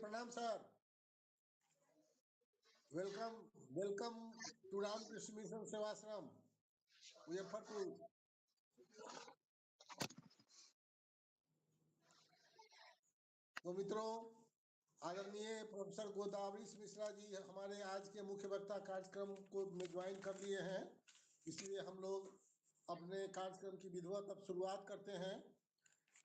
प्रणाम sir. Welcome welcome to Ramakrishna Mission Sevashram Muzaffarpur. तो मित्रों, आदरणीय प्रोफेसर गोदावरी मिश्रा जी हमारे आज के मुख्य वक्ता कार्यक्रम को में ज्वाइन कर लिए हैं, इसलिए हम लोग अपने कार्यक्रम की विधिवत अब शुरुआत करते हैं।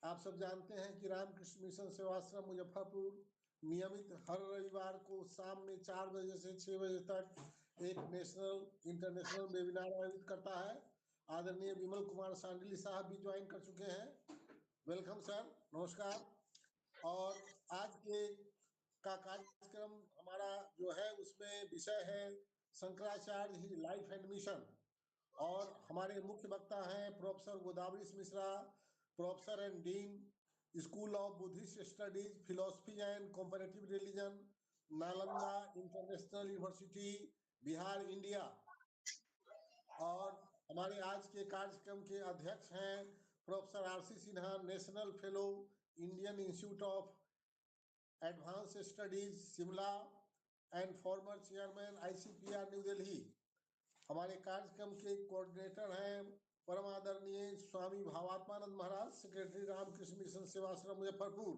आप सब जानते हैं कि रामकृष्ण मिशन सेवाश्रम मुजफ्फरपुर नियमित हर रविवार को शाम में 4 बजे से 6 बजे तक एक नेशनल इंटरनेशनल वेबिनार आयोजित करता है। आदरणीय विमल कुमार सांडिली साहब भी ज्वाइन कर चुके हैं। वेलकम सर, नमस्कार। और आज के का कार्यक्रम हमारा जो है उसमें विषय है शंकराचार्य ही लाइफ एंड मिशन, और हमारे मुख्य वक्ता हैं professor Godavari Mishra, professor and dean school of Buddhist studies philosophy and comparative religion, Nalanda international university, Bihar, India. और हमारे आज के कार्यक्रम के अध्यक्ष हैं professor RC Sinha, national fellow, Indian institute of advance studies Shimla and former chairman ICPR new Delhi. हमारे कार्यक्रम के कोऑर्डिनेटर हैं परम आदरणीय स्वामी भावात्मानंद महाराज, सेक्रेटरी रामकृष्ण मिशन सेवाश्रम मुजफ्फरपुर।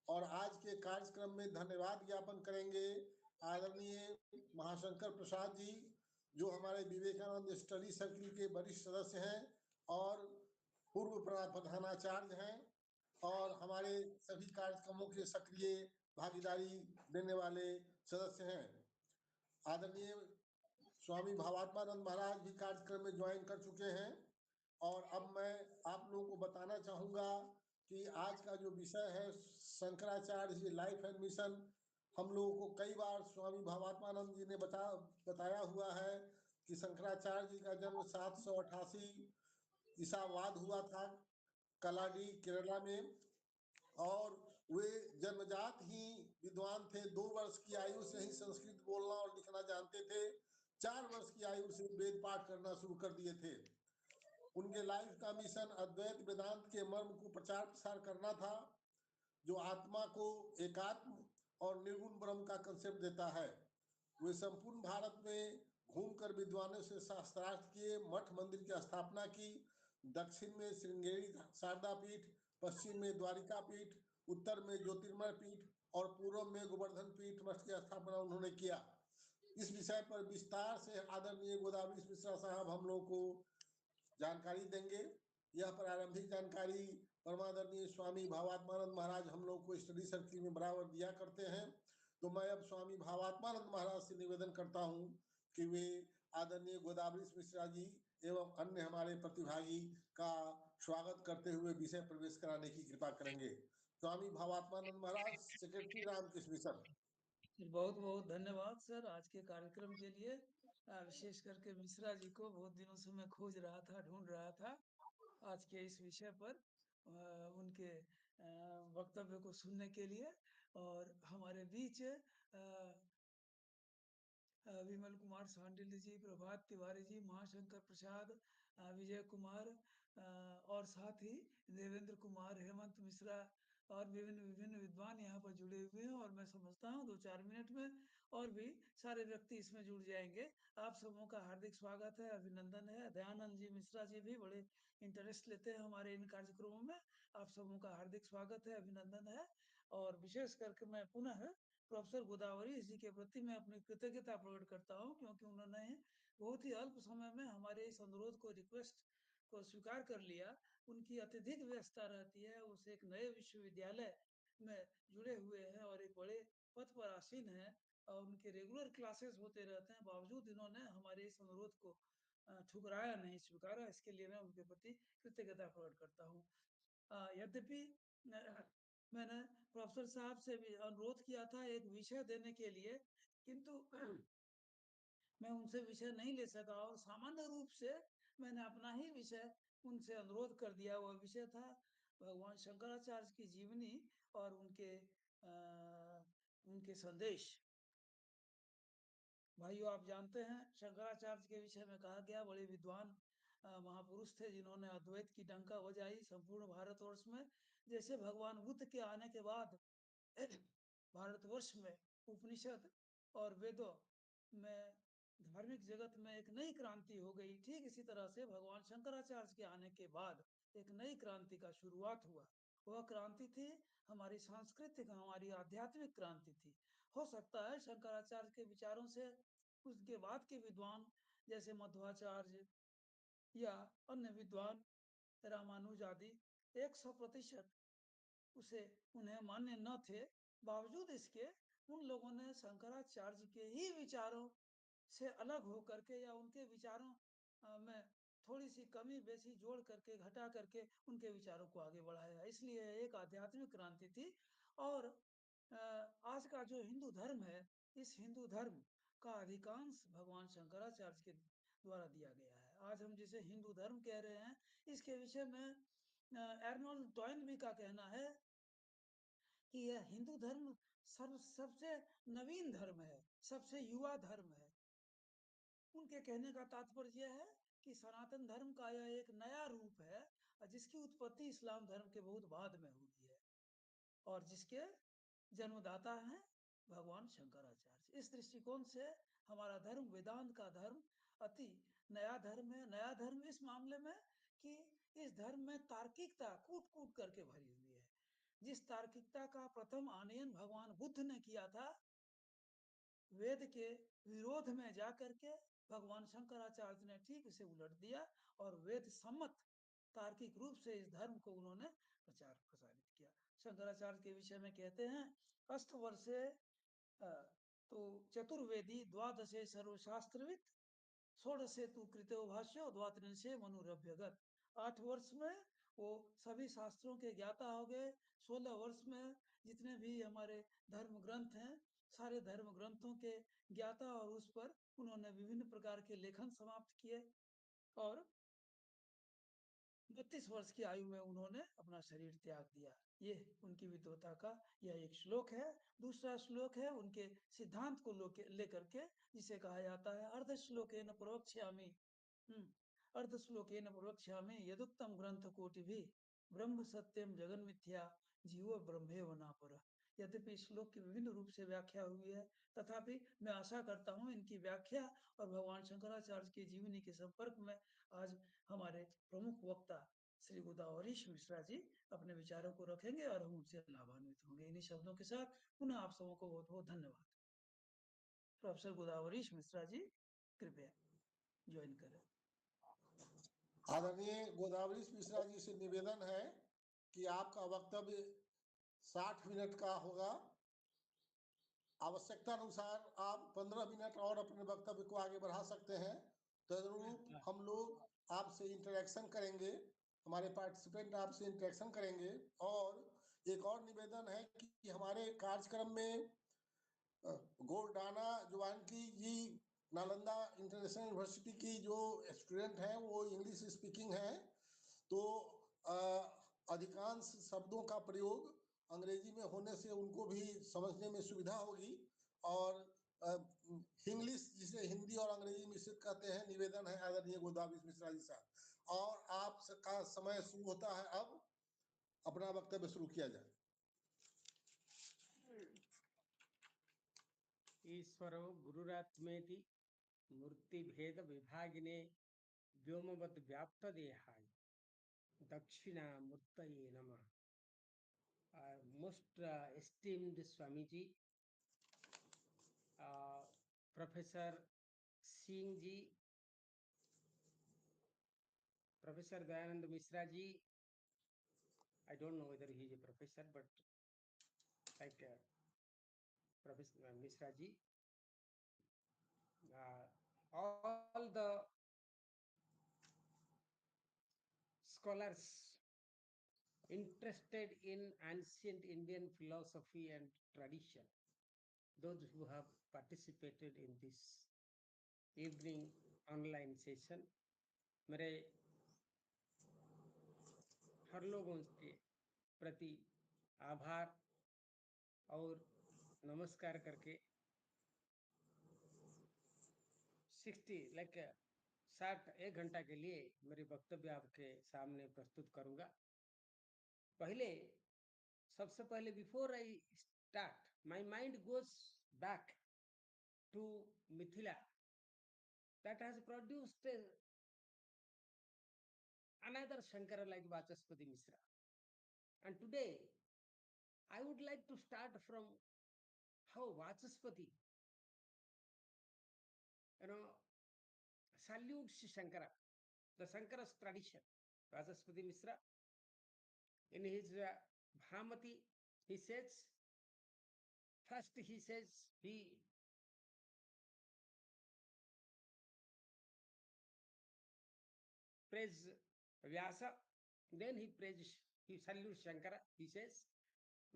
और आज के कार्यक्रम में धन्यवाद ज्ञापन करेंगे आदरणीय महाशंकर प्रसाद जी, जो हमारे विवेकानंद स्टडी सर्किल के वरिष्ठ सदस्य हैं और पूर्व प्रधानाचार्य हैं, और हमारे सभी कार्यक्रमों के सक्रिय भागीदारी देने वाले सदस्य हैं। आदरणीय स्वामी भावात्मानंद महाराज भी कार्यक्रम में ज्वाइन कर चुके हैं। और अब मैं आप लोगों को बताना चाहूँगा कि आज का जो विषय है शंकराचार्य लाइफ एंड मिशन, हम लोगों को कई बार स्वामी भावात्मानंद जी ने बताया हुआ है कि शंकराचार्य जी का जन्म 788 ईसावाद हुआ था कलाडी, केरला में। और वे जन्मजात ही विद्वान थे। 2 वर्ष की आयु से ही संस्कृत बोलना और लिखना जानते थे। 4 वर्ष की आयु से वेद पाठ करना शुरू कर दिए थे। उनके लाइफ का मिशन अद्वैत वेदांत के मर्म को प्रचार प्रसार करना था, जो आत्मा को एकात्म और निर्गुण ब्रह्म का कंसेप्ट देता है। वे संपूर्ण भारत में घूमकर विद्वानों से शास्त्रार्थ किए, मठ मंदिर की स्थापना की। दक्षिण में श्रृंगेरी शारदा पीठ, पश्चिम में द्वारिका पीठ, उत्तर में ज्योतिर्मय पीठ और पूर्व में गोवर्धन पीठ मठ की स्थापना उन्होंने किया। इस विषय पर विस्तार से आदरणीय गोदावरी मिश्रा साहब हम लोग को जानकारी देंगे। यह प्रारंभिक जानकारी परमादरणीय स्वामी भावात्मानंद महाराज हम लोग को स्टडी सर्किल में बराबर दिया करते हैं। तो मैं अब स्वामी भावात्मानंद महाराज से निवेदन करता हूं कि वे आदरणीय गोदावरी मिश्रा जी एवं अन्य हमारे प्रतिभागी का स्वागत करते हुए विषय प्रवेश कराने की कृपा करेंगे। स्वामी भावात्मानंद महाराज, सेक्रेटरी रामकृष्ण मिशन। बहुत बहुत धन्यवाद सर आज के कार्यक्रम के लिए। विशेष करके मिश्रा जी को बहुत दिनों से मैं खोज रहा था, ढूंढ रहा था आज के इस विषय पर उनके वक्तव्य को सुनने के लिए। और हमारे बीच विमल कुमार सांडिल्य जी, प्रभात तिवारी जी, महाशंकर प्रसाद, विजय कुमार और साथ ही देवेंद्र कुमार, हेमंत मिश्रा और विभिन्न विद्वान यहाँ पर जुड़े हुए हैं। और मैं समझता हूँ 2-4 मिनट में और भी सारे व्यक्ति इसमें जुड़ जाएंगे। आप सबों का हार्दिक स्वागत है, अभिनंदन है। दयानंद जी मिश्रा जी भी बड़े इंटरेस्ट लेते हैं हमारे इन कार्यक्रमों में। आप सबों का हार्दिक स्वागत है, अभिनंदन है। और विशेष करके मैं पुनः प्रोफेसर गोदावरी जी के प्रति मैं अपनी कृतज्ञता प्रकट करता हूं, क्योंकि उन्होंने बहुत ही अल्प समय में हमारे इस अनुरोध को, रिक्वेस्ट को स्वीकार कर लिया। उनकी अत्यधिक व्यस्तता रहती है, उस एक नए विश्वविद्यालय में जुड़े हुए हैं और एक बड़े पद पर आसीन है और उनके रेगुलर क्लासेस होते रहते हैं, बावजूद इन्होंने हमारे इस अनुरोध को ठुकराया नहीं, स्वीकारा। इसके लिए मैं उनके प्रति कृतज्ञता प्रकट करता हूँ। यद्यपि मैंने प्रोफेसर साहब से भी अनुरोध किया था एक विषय देने के लिए, किंतु मैं उनसे विषय नहीं ले सका और सामान्य रूप से मैंने अपना ही विषय उनसे अनुरोध कर दिया। वह विषय था भगवान शंकराचार्य की जीवनी और उनके संदेश। भाइयों, आप जानते हैं शंकराचार्य के विषय में कहा गया बड़े विद्वान महापुरुष थे, जिन्होंने अद्वैत की डंका बजाई संपूर्ण भारतवर्ष में। जैसे भगवान बुद्ध के आने के बाद भारतवर्ष में उपनिषद और वेदों में धार्मिक जगत में एक नई क्रांति हो गई। ठीक इसी तरह से भगवान शंकराचार्य के आने के बाद एक नई क्रांति का शुरुआत हुआ। वह क्रांति थी हमारी सांस्कृतिक, हमारी आध्यात्मिक क्रांति थी। हो सकता है शंकराचार्य के विचारों से उसके बाद के विद्वान जैसे मध्वाचार्य या अन्य विद्वान रामानुज आदि 100% उसे उन्हें मान्य न थे। बावजूद इसके उन लोगों ने शंकराचार्य के ही विचारों से अलग होकर के या उनके विचारों में थोड़ी सी कमी बेसी जोड़ करके घटा करके उनके विचारों को आगे बढ़ाया। इसलिए एक आध्यात्मिक क्रांति थी। और आज का जो हिंदू धर्म है, इस हिंदू धर्म का अधिकांश भगवान शंकराचार्य के द्वारा दिया गया है। आज हम जिसे हिंदू धर्म कह रहे हैं, इसके विषय में एर्नोल्ड टॉइनबी का कहना है कि यह हिंदू धर्म सबसे नवीन धर्म है, सबसे युवा धर्म है। उनके कहने का तात्पर्य यह है कि सनातन धर्म का यह एक नया रूप है, जिसकी उत्पत्ति इस्लाम धर्म के बहुत बाद में हुई है और जिसके जन्मदाता हैं भगवान शंकराचार्य। इस दृष्टिकोण से हमारा धर्म, वेदांत का धर्म, अति नया धर्म है। नया धर्म इस मामले में कि इस धर्म में तार्किकता कूट कूट करके भरी हुई है। जिस तार्किकता का प्रथम आनयन भगवान बुद्ध ने किया था, वेद के विरोध में जाकर के भगवान शंकराचार्य ने ठीक इसे उलट दिया और वेद सम्मत तार्किक रूप से इस धर्म को उन्होंने प्रचार प्रसारित किया। शंकराचार्य के विषय में कहते हैं, अष्टवर्षे तो चतुर्वेदी, द्वादशे सर्वशास्त्रविद, षोडशे तु कृतो भाष्यो, द्वात्रिंशे मनुरभ्यगत। 8 वर्ष में वो सभी शास्त्रों के ज्ञाता हो गए। 16 वर्ष में जितने भी हमारे धर्म ग्रंथ हैं, सारे धर्म ग्रंथों के ज्ञाता, और उस पर उन्होंने विभिन्न प्रकार के लेखन समाप्त किए। और 32 वर्ष की आयु में उन्होंने अपना शरीर त्याग दिया। ये उनकी विद्वता का यह एक श्लोक है। दूसरा श्लोक है उनके सिद्धांत को लेकर के, जिसे कहा जाता है अर्ध श्लोकेन प्रवक्ष्यामि, अर्ध श्लोकेन प्रवक्ष्यामि यदुक्तम ग्रंथ कोटि भी ब्रह्म सत्यम जगन मिथ्या जीवो ब्रह्मेव नापर। यद्यपि श्लोक की विभिन्न रूप से व्याख्या हुई है, तथापि मैं आशा करता हूँ इनकी व्याख्या और भगवान शंकराचार्य की जीवनी के संपर्क में आज हमारे प्रमुख वक्ता श्री गोदावरीश मिश्रा जी अपने विचारों को रखेंगे और हम उनसे लाभान्वित होंगे। इन्हीं शब्दों के साथ पुनः आप सबों को बहुत बहुत धन्यवाद। प्रोफेसर गोदावरीश मिश्रा जी कृपया ज्वाइन करें। आदरणीय गोदावरीश मिश्रा जी से निवेदन है कि आपका वक्तव्य 60 मिनट का होगा। आवश्यकता अनुसार आप 15 मिनट और अपने वक्तव्य को आगे बढ़ा सकते हैं। तदनुरूप हम लोग आपसे इंटरेक्शन करेंगे, हमारे पार्टिसिपेंट आपसे इंटरेक्शन करेंगे। और एक और निवेदन है कि हमारे कार्यक्रम में गोल्डाना जुवानकी जी नालंदा इंटरनेशनल यूनिवर्सिटी की जो स्टूडेंट हैं वो इंग्लिश स्पीकिंग हैं, तो अधिकांश शब्दों का प्रयोग अंग्रेजी में होने से उनको भी समझने में सुविधा होगी। और इंग्लिश जिसे हिंदी और अंग्रेजी मिश्रित कहते हैं, निवेदन है आदरणीय गोदावरीश मिश्रा जी साहब। और आपका समय शुरू होता है, अब अपना वक्तव्य शुरू किया जाए। ईश्वरो गुरुरात्मेति मूर्ति भेद विभागिने व्योमवत् व्याप्त देहाय दक्षिणामूर्तये नमः। Most esteemed Swamiji, Professor Singh ji, Professor Dayanand Mishra ji, I don't know whether he is a professor, but like Professor Mishra ji, all the scholars interested in ancient Indian philosophy and tradition, those who have participated in this evening online session, मेरे हर लोगों के प्रति आभार और नमस्कार करके 1 घंटा के लिए मेरे वक्तव्य आपके सामने प्रस्तुत करूंगा। सबसे पहले before I start my mind goes back to Mithila that has produced another Shankara like Vachaspati Misra. And today, I would like to start from how Vachaspati, salutes Shankara, the Shankara's tradition. Vachaspati Misra, in his Bhamati, he says, first he says, he praise Vyasa, then he salutes Shankara. He says,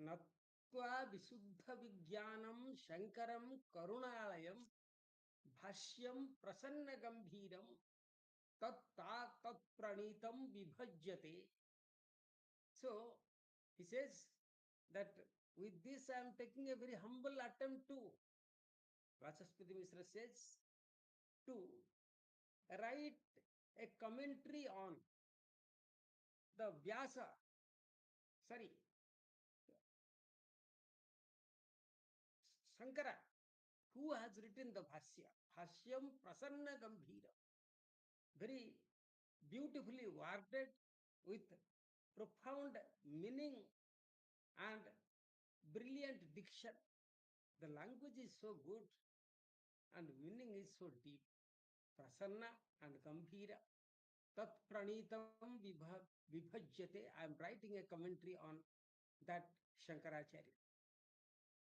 Natva Visuddha Vijnanam Shankaram Karunalayam Bhashyam Prasanna Gambhiram Tat Pranitam Vibhajyate. So he says that with this I am taking a very humble attempt to, Vachaspati Mishra says, to write a commentary on the Vyasa, Shankara, who has written the Bhashyam Prasanna Gambhira, very beautifully worded with profound meaning and brilliant diction. The language is so good and meaning is so deep. Prasanna and Gambhira. Tat Pranitam Vibhajyate. I am writing a commentary on that Shankaracharya.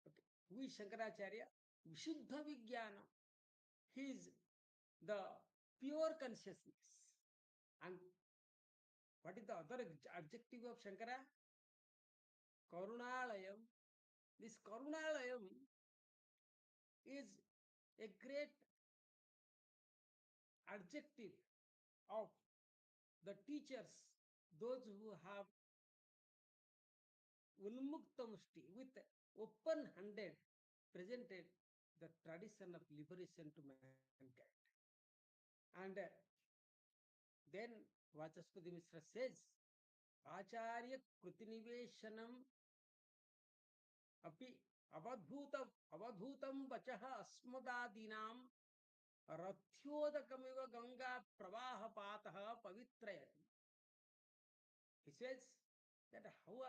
Okay. Who is Shankaracharya? Vishuddha Vijnana. He is the pure consciousness. And what is the other adjective of Shankara? Karunalayam. This Karunalayam is a great adjective of the teachers, those who have unmuktamushti, with open-handed presented the tradition of liberation to mankind. And then Vachaspati Mishra says, Acharya Krutiniveshanam api avadhutam vachaha asmadadinam rathyodakamiva ganga pravaha pataha pavitrayati. He says that where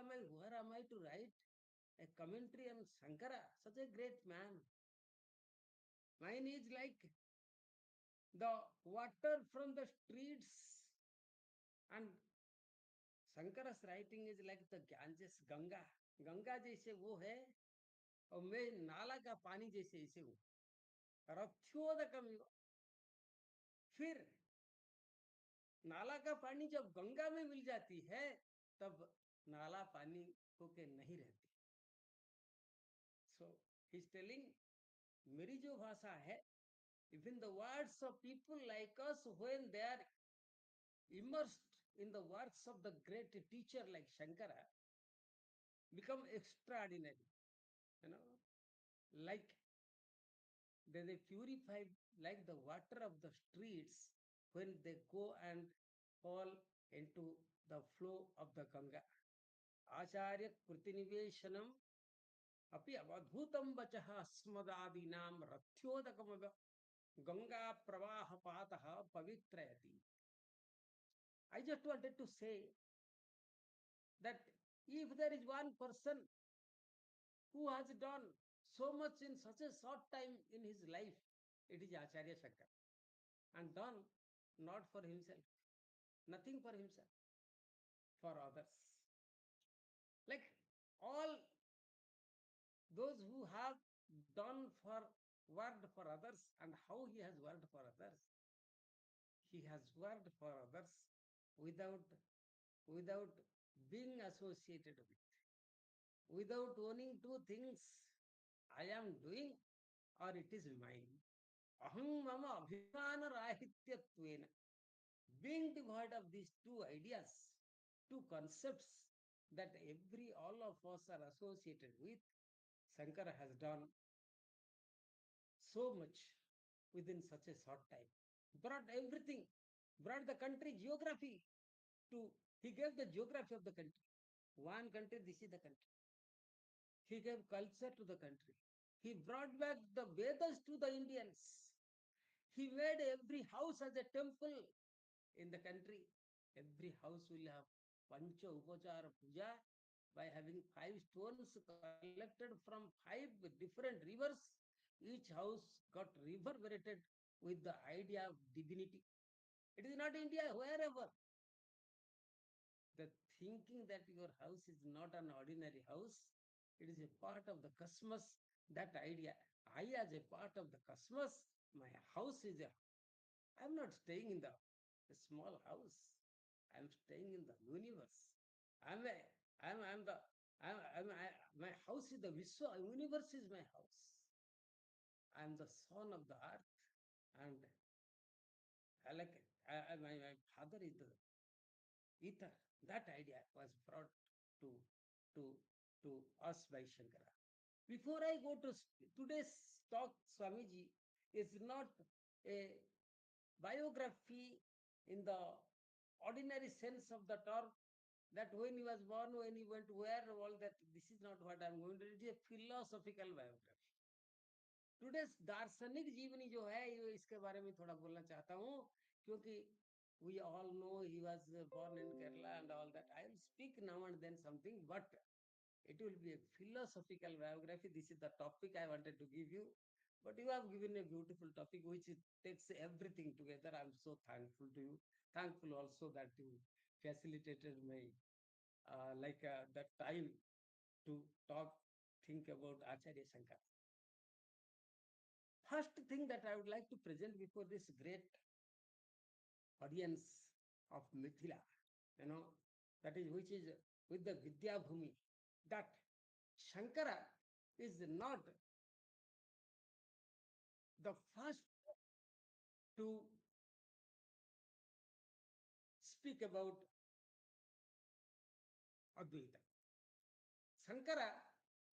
am I to write a commentary on Shankara, such a great man? Mine is like the water from the streets, and Shankara's writing is like the Ganges, Ganga. Ganga जैसे वो है और मैं नाला का पानी जैसे ऐसे हूं, रथ्योदकम। फिर नाला का पानी जब गंगा में मिल जाती है तब नाला पानी होके नहीं रहती। So he is telling, मेरी जो भाषा है, even the words of people like us, when they are immersed in the words of the great teacher like Shankara, become extraordinary. Like they purify like the water of the streets when they go and fall into the flow of the Ganga. Acharya Krutiniveshanam api avadhutam vachaha asmadadinam rathyodakam Ganga pravaha pataha pavitrayati. I just wanted to say that if there is one person who has done so much in such a short time in his life, it is Acharya Shankar. And done not for himself, nothing for himself, for others. Like all those who have done for worked for others, and how he has worked for others. He has worked for others without being associated with, without owning two things. I am doing or it is mine. Aham mama abhimana rahityattvena. Being devoid of these two ideas, two concepts that all of us are associated with, Shankara has done so much within such a short time. Brought everything, brought the country geography to, he gave the geography of the country. One country, this is the country. He gave culture to the country. He brought back the Vedas to the Indians. He made every house as a temple in the country. Every house will have Pancha Upachara Puja by having 5 stones collected from 5 different rivers. Each house got reverberated with the idea of divinity. It is not India, wherever. The thinking that your house is not an ordinary house, it is a part of the cosmos, that idea. I, as a part of the cosmos, my house is a, I'm not staying in a small house. I'm staying in the universe. I'm a, I'm the, my house is the Vishwa, universe is my house. I'm the son of the earth, and like my father is the ether. That idea was brought to to to us by Shankara. Before I go to today's talk, Swamiji is not a biography in the ordinary sense of the term, that when he was born, when he went where, all that. This is not what I'm going to. It is a philosophical biography. Today's दार्शनिक जीवनी जो है, ये इसके बारे में थोड़ा बोलना चाहता हूँ, क्योंकि we all know he was born in Kerala and all that. I will speak now and then something, but it will be a philosophical biography. This is the topic I wanted to give you, but you have given a beautiful topic which takes everything together. I'm so thankful to you. Thankful also that you facilitated my that time to talk, think about Acharya Shankar. First thing that I would like to present before this great audience of Mithila, that is which is with the Vidya Bhumi, that Shankara is not the first to speak about Advaita. Shankara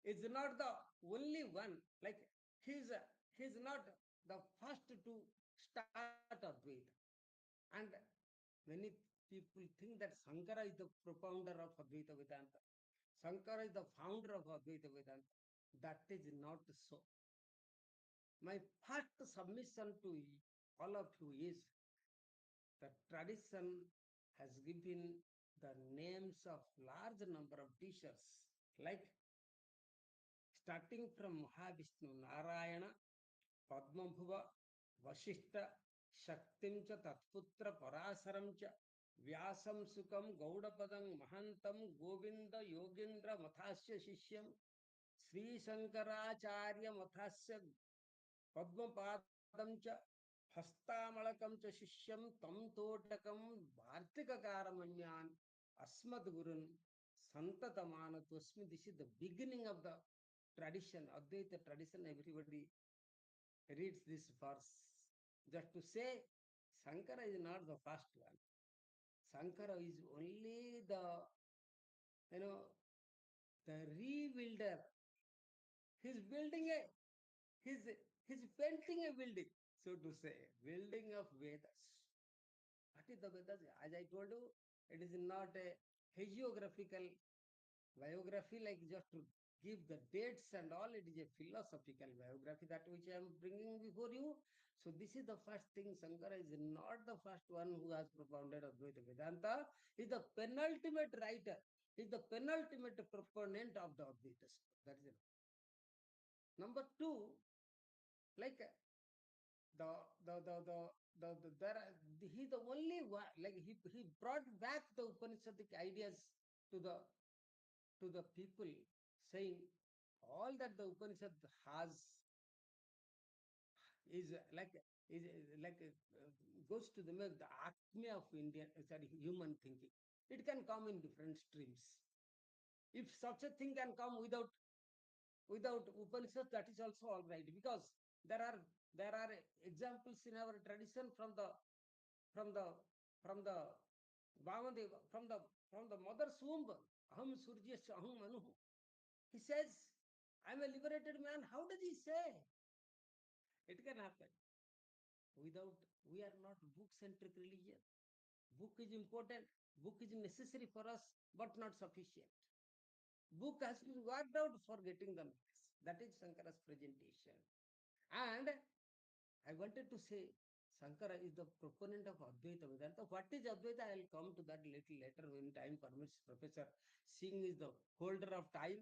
is not the only one, like he's not the first to start Advaita. And many people think that Shankara is the propounder of Advaita Vedanta. Shankara is the founder of Advaita Vedanta. That is not so. My first submission to all of you is the tradition has given the names of large number of teachers, like starting from Mahavishnu, Narayana, Padmabhuva, Vashishta, Shaktim cha Tatputra Parasaram cha Vyasam Sukam Gaudapadam Mahantam Govinda Yogendra Mathasya Shishyam Sri Shankaracharya Mathasya Padmapadam cha Hastamalakam cha Shishyam Tam Totakam Bhartikakaramanyan Asmad Gurun Santatamanatosmi. This is the beginning of the tradition, Advaita tradition. Everybody reads this verse just to say Shankara is not the first one. Shankara is only the, the rebuilder. He's building a, he's painting a building, so to say, building of Vedas. What is the Vedas? As I told you, it is not a hagiographical biography, like just to give the dates and all. It is a philosophical biography, that which I am bringing before you. So this is the first thing. Shankara is not the first one who has propounded Advaita Vedanta. He is the penultimate writer. He is the penultimate proponent of the Advaita. That is enough. Number two, like he the only one, like he brought back the Upanishadic ideas to the people, saying all that the Upanishad has is goes to the acme of Indian, human thinking. It can come in different streams. If such a thing can come without Upanishad, that is also all right, because there are examples in our tradition from the from the from the Vamadeva, from the mother's womb. Aham Surjasya Aham Manuhu. He says, I'm a liberated man. How does he say? It can happen. Without, we are not book-centric religion. Book is important. Book is necessary for us, but not sufficient. book has been worked out for getting the knowledge. That is Shankara's presentation. And I wanted to say Shankara is the proponent of Advaita Vedanta. What is Advaita? I will come to that little later when time permits. Professor Singh is the holder of time.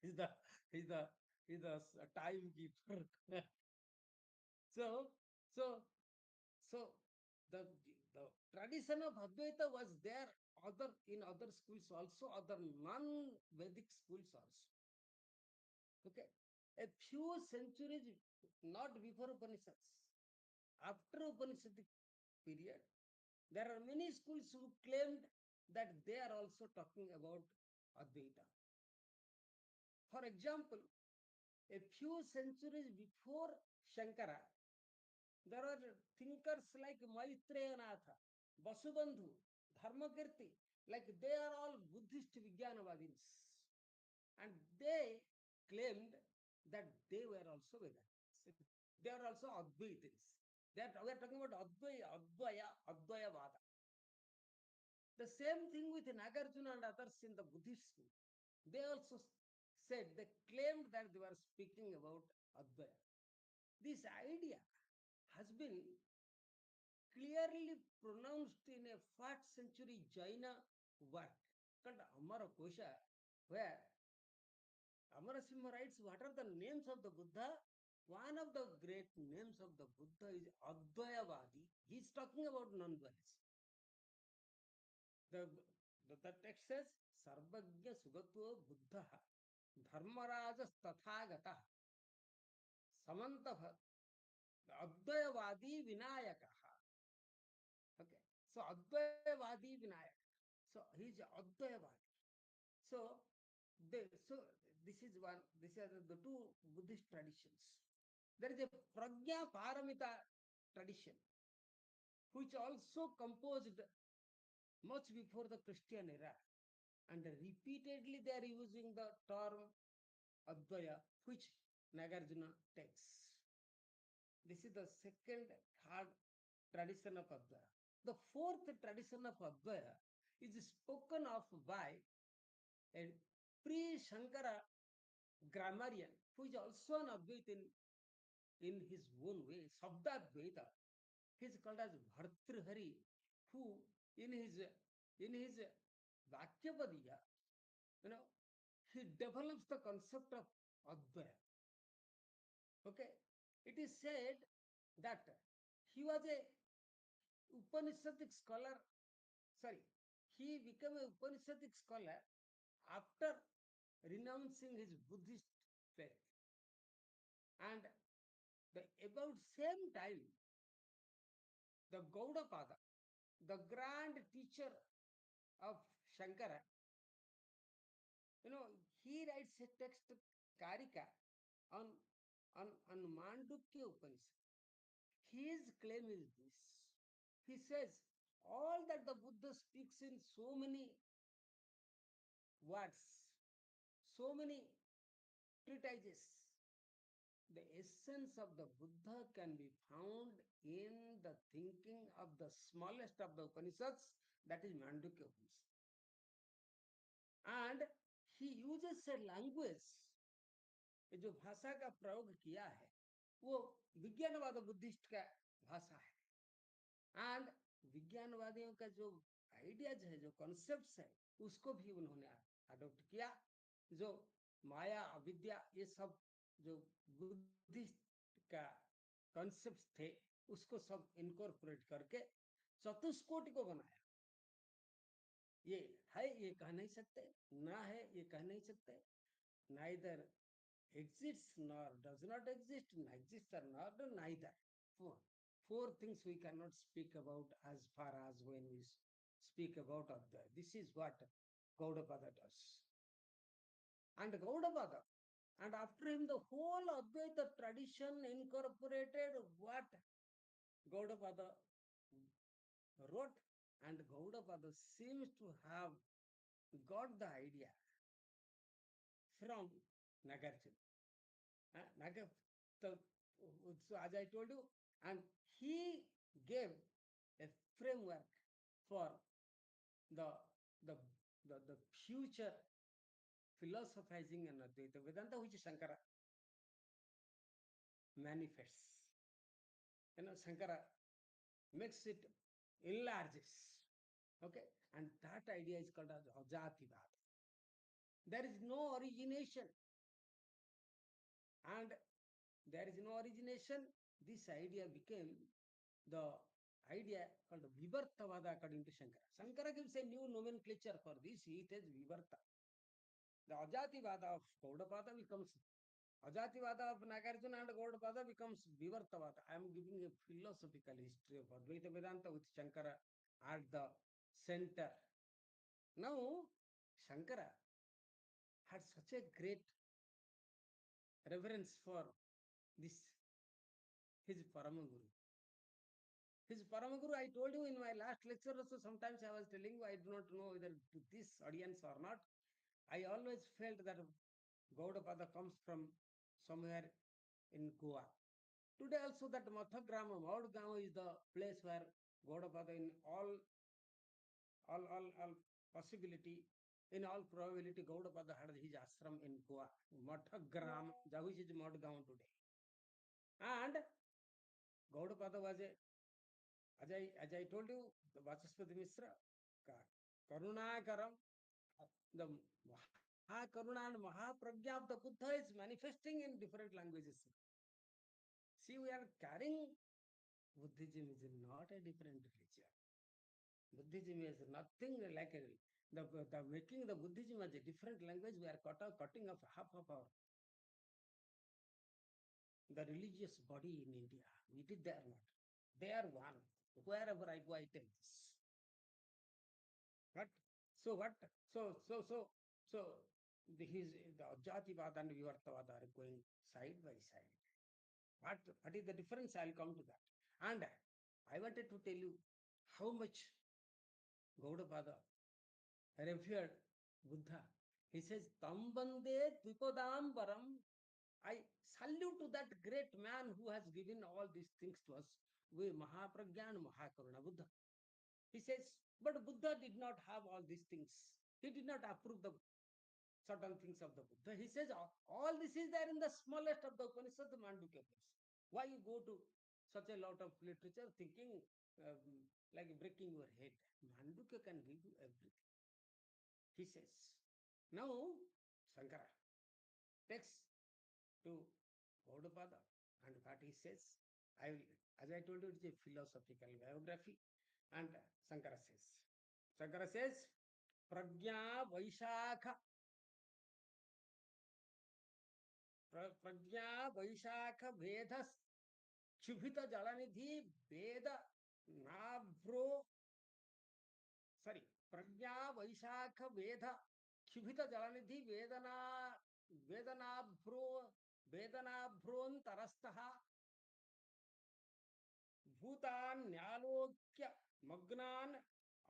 is the is the is the timekeeper. so so so the tradition of Advaita was there in other schools also, other non-Vedic schools also. Okay, a few centuries not before Upanishads, after Upanishadic period, there are many schools who claimed that they are also talking about Advaita. For example, a few centuries before Shankara, there are thinkers like Maitreyanatha, Vasubandhu, Dharmakirti, like they are all Buddhist Vijnanavadins. And they claimed that they were also Vedantis. They are also Advaitins. We are talking about Advayavada. The same thing with Nagarjuna and others in the Buddhist school. They also said, they claimed that they were speaking about Advaya. This idea has been clearly pronounced in a 4th century Jaina work called Amara Kosha, where Amarasimha writes, what are the names of the Buddha? One of the great names of the Buddha is Advayavadi. He is talking about non-dualism. The text says, Sarvagya Sugatva Buddha Dharmarajas Tathagata Samantava Advayavadi Vinayakaha. Okay, so Advayavadi Vinayaka. So he is Advayavadi. So, this is one. These are the two Buddhist traditions. There is a Prajna Paramita tradition, which also composed much before the Christian era, and repeatedly they are using the term Advaya, which Nagarjuna takes. This is the second hard tradition of Advaya. The fourth tradition of Advaya is spoken of by a pre-Shankara grammarian, who is also an Advaita in his own way, Sabdadvaita. He is called as Bhartrhari, who in his Vakyapadiya, he develops the concept of Advaya. Okay, it is said that he was a Upanishadic scholar. Sorry, he became a Upanishadic scholar after renouncing his Buddhist faith. And about same time, the Gaudapada, the grand teacher of Shankara, he writes a text, Karika, on Mandukya Upanishad. His claim is this. He says, all that the Buddha speaks in so many words, so many treatises, the essence of the Buddha can be found in the thinking of the smallest of the Upanishads, that is Mandukya Upanishad. And he uses a language, जो भाषा का प्रयोग किया है वो विज्ञानवाद Buddhist का भाषा है. एंड विज्ञानवादियों का जो आइडियाज है, जो कॉन्सेप्ट्स है, उसको भी उन्होंने अडॉप्ट किया. जो माया, अविद्या, ये सब जो बुद्धिस्ट का कॉन्सेप्ट्स थे, उसको सब इनकॉर्पोरेट करके चतुष्कोटि को बनाया. ये है, ये कह नहीं सकते, ना है, ये कह नहीं सकते. Neither exists nor does not exist, exists or not, neither. Four things we cannot speak about as far as when we speak about Advaita. This is what Gaudapada does. And Gaudapada, and after him the whole Advaita tradition incorporated what Gaudapada wrote, and Gaudapada seems to have got the idea from Nagarjuna. So as I told you, and he gave a framework for the future philosophizing and Advaita Vedanta, which Shankara manifests. Shankara makes it, enlarges. Okay, and that idea is called as Ajativada. There is no origination, and there is no origination. This idea became the idea called Vivartavada according to Shankara. Shankara gives a new nomenclature for this. He says Vivarta. The Ajativada of Gaudapada becomes Ajativada of Nagarjuna and Gaudapada becomes Vivartavada. I am giving a philosophical history of Advaita Vedanta with Shankara at the center. Now, Shankara had such a great reverence for this, his Paramaguru. His Paramaguru, I told you in my last lecture also, sometimes I was telling you, I do not know whether to this audience or not. I always felt that Gaudapada comes from somewhere in Goa. Today also that Mathagrama, Maudgama is the place where Gaudapada in all possibility, in all probability, Gaudapada had his ashram in Goa, Mathagram, which is Maudgama today. And Gaudapada was a, as I told you, the Vachaspati Mishra, Karunakaram, the Mahakaruna and Mahapragya of the Buddha is manifesting in different languages. See, we are carrying Buddhism is not a different religion. Buddhism is nothing like the making the Buddhism as a different language. We are cutting off half of our the religious body in India. We did they are not. They are one. Wherever I go, I tell this. But so what? So the Jativada and Vivartavada are going side by side. What is the difference? I'll come to that. And I wanted to tell you how much Gaudapada revered Buddha. He says, Tambande Dvipadambaram. I salute to that great man who has given all these things to us. We Mahapragya and Mahakaruna Buddha. He says, but Buddha did not have all these things. He did not approve the certain things of the Buddha. He says, all this is there in the smallest of the Upanishad, the Mandukya Upanishad. Why you go to such a lot of literature thinking like breaking your head? Mandukya can give you everything. He says, now Shankara takes to Gaudapada and what he says, I will, as I told you, it's a philosophical biography. And Shankara says, Prajna Vaishakha. Prajna Vaishakha Vedas Chubhita Jalanidhi Veda Nabro. Sorry, Prajna Vaishakha Veda Chubhita Jalanidhi Vedana Tarastaha Bhutan Nyalokya Magnan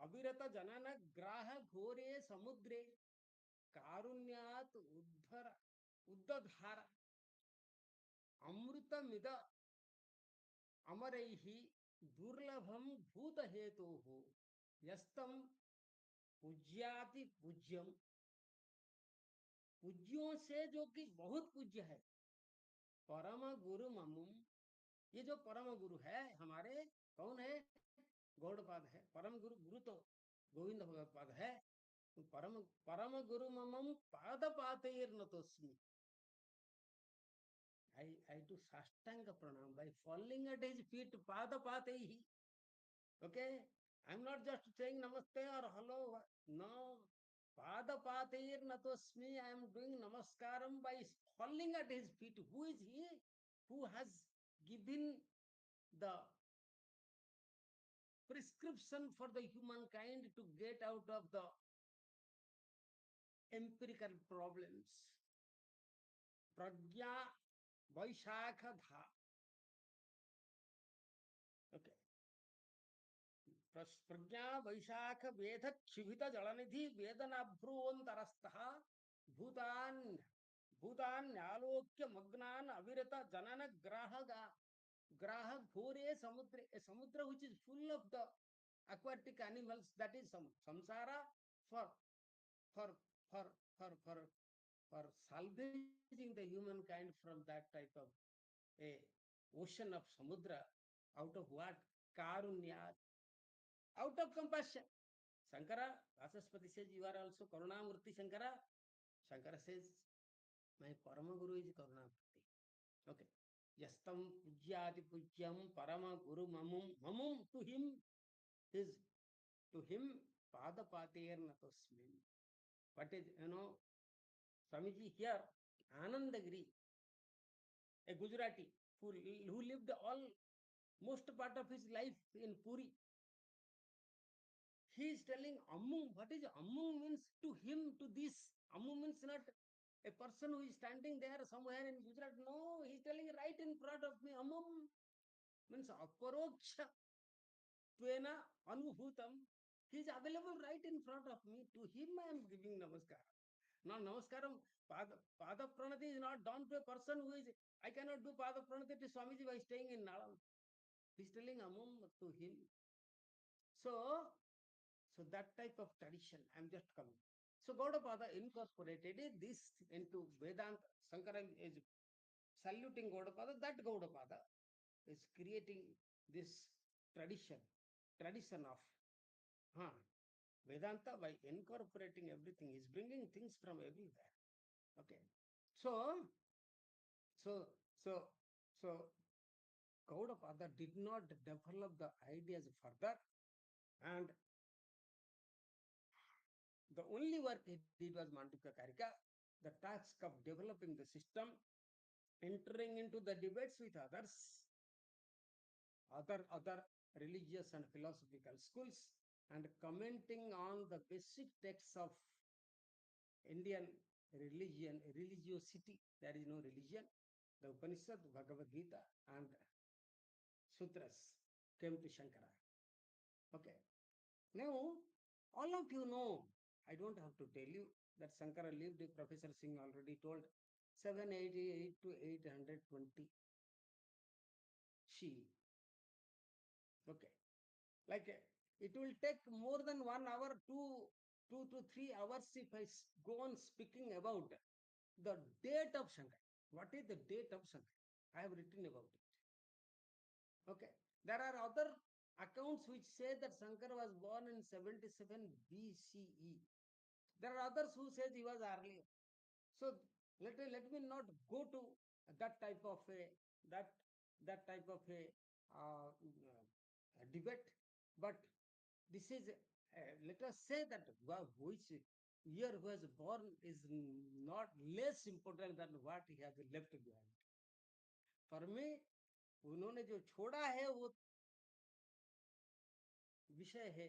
Abhirata Janana Graha Ghore Samudre Karunyat Uddadhara Amruta Mida Amarehi Durlabham Bhuta Hetoho Yastam Pujyati Pujyam. पूज्यों से जो कि बहुत पूज्य है, परम गुरु ममुम. ये जो परम गुरु है हमारे, कौन है? गौड़पाद है. परम गुरु, गुरु तो गोविंद भगवत्पाद है. परम गुरु ममम पाद पातेर्नतोस्मि. I do sastanga pranam by falling at his feet, pada patehi. Okay, I'm not just saying namaste or hello. No, pada pateirnatosmi. I am doing namaskaram by falling at his feet. Who is he? Who has given the prescription for the humankind to get out of the empirical problems. Prajna Vaishakha Dha. Okay. Prajna Vaishakha Veda Chivita Jalanidhi Vedana Bhruvantarastaha Bhutan Nyalokya Magnan Avirata Janana Graha Ghore Samudra. A samudra which is full of the aquatic animals, that is samsara for for salvaging the humankind from that type of a ocean of samudra, out of what? Karunya, out of compassion. Shankara, Vasaspati says, you are also Karunamurti Shankara. Shankara says, my Parama Guru is Karunamurti. Okay. Yastam Pujyati Pujyam Parama Guru Mamum. Mamum, to him is, to him, Pada Pater Natosmin. What is, Swamiji here, Anandagiri, a Gujarati who lived all most part of his life in Puri. He is telling Ammu. What is Ammu means to him, to this? Ammu means not a person who is standing there somewhere in Gujarat. No, he is telling right in front of me. Ammu means aparoksha tvena anubhutam. He is available right in front of me. To him I am giving namaskar. Now namaskaram, pada pranati is not done to a person who is, I cannot do pada pranati to Swamiji by staying in Nalam. He is telling Amum to him. So that type of tradition, I am just coming. So Gaudapada incorporated this into Vedanta. Shankara is saluting Gaudapada. That Gaudapada is creating this tradition of Vedanta by incorporating everything. He's bringing things from everywhere. Okay. So Gaudapada did not develop the ideas further, and the only work he did was Mandukya Karika, the task of developing the system, entering into the debates with other religious and philosophical schools, and commenting on the basic texts of Indian religion, religiosity. There is no religion. The Upanishad, Bhagavad Gita, and Sutras came to Shankara. Okay. Now, all of you know, I don't have to tell you that Shankara lived, Professor Singh already told, 788 to 820 CE. Okay. Like it will take more than 1 hour, 2 to 3 hours if I go on speaking about the date of Shankara. What is the date of Shankara? I have written about it. Okay. There are other accounts which say that Shankara was born in 77 BCE. There are others who say he was earlier. So let me not go to that type of a debate. But this is let us say that which year was born is not less important than what he has left behind. For me, उन्होंने जो छोड़ा है वो विषय है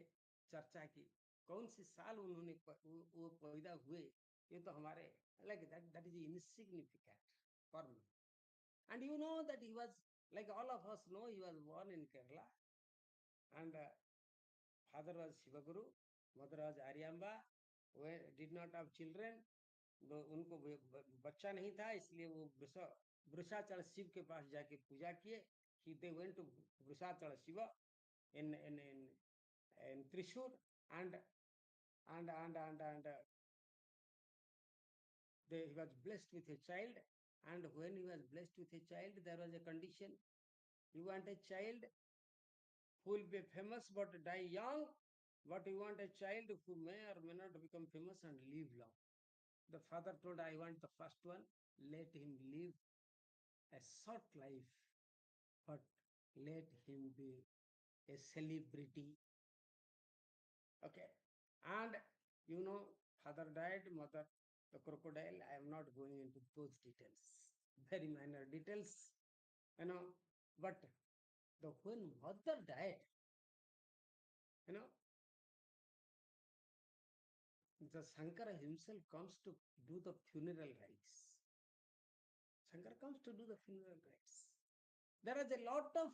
चर्चा की. कौन सी साल उन्होंने वो पैदा हुए, ये तो हमारे like that is insignificant for me. And you know that he was, like all of us know, he was born in Kerala, and father was Shivaguru, mother was Aryamba, did not have children. उनको बच्चा नहीं था, इसलिए वो वृषाचल शिव के पास जाके पूजा किए. They went to वृषाचल Shiva in Trishur, and he was blessed with a child. And when he was blessed with a child, there was a condition. You want a child who will be famous but die young, but you want a child who may or may not become famous and live long. The father told, I want the first one. Let him live a short life, but let him be a celebrity. Okay. And father died, mother, the crocodile. I am not going into those details. Very minor details. But when mother died, the Shankara himself comes to do the funeral rites. Shankara comes to do the funeral rites. There is a lot of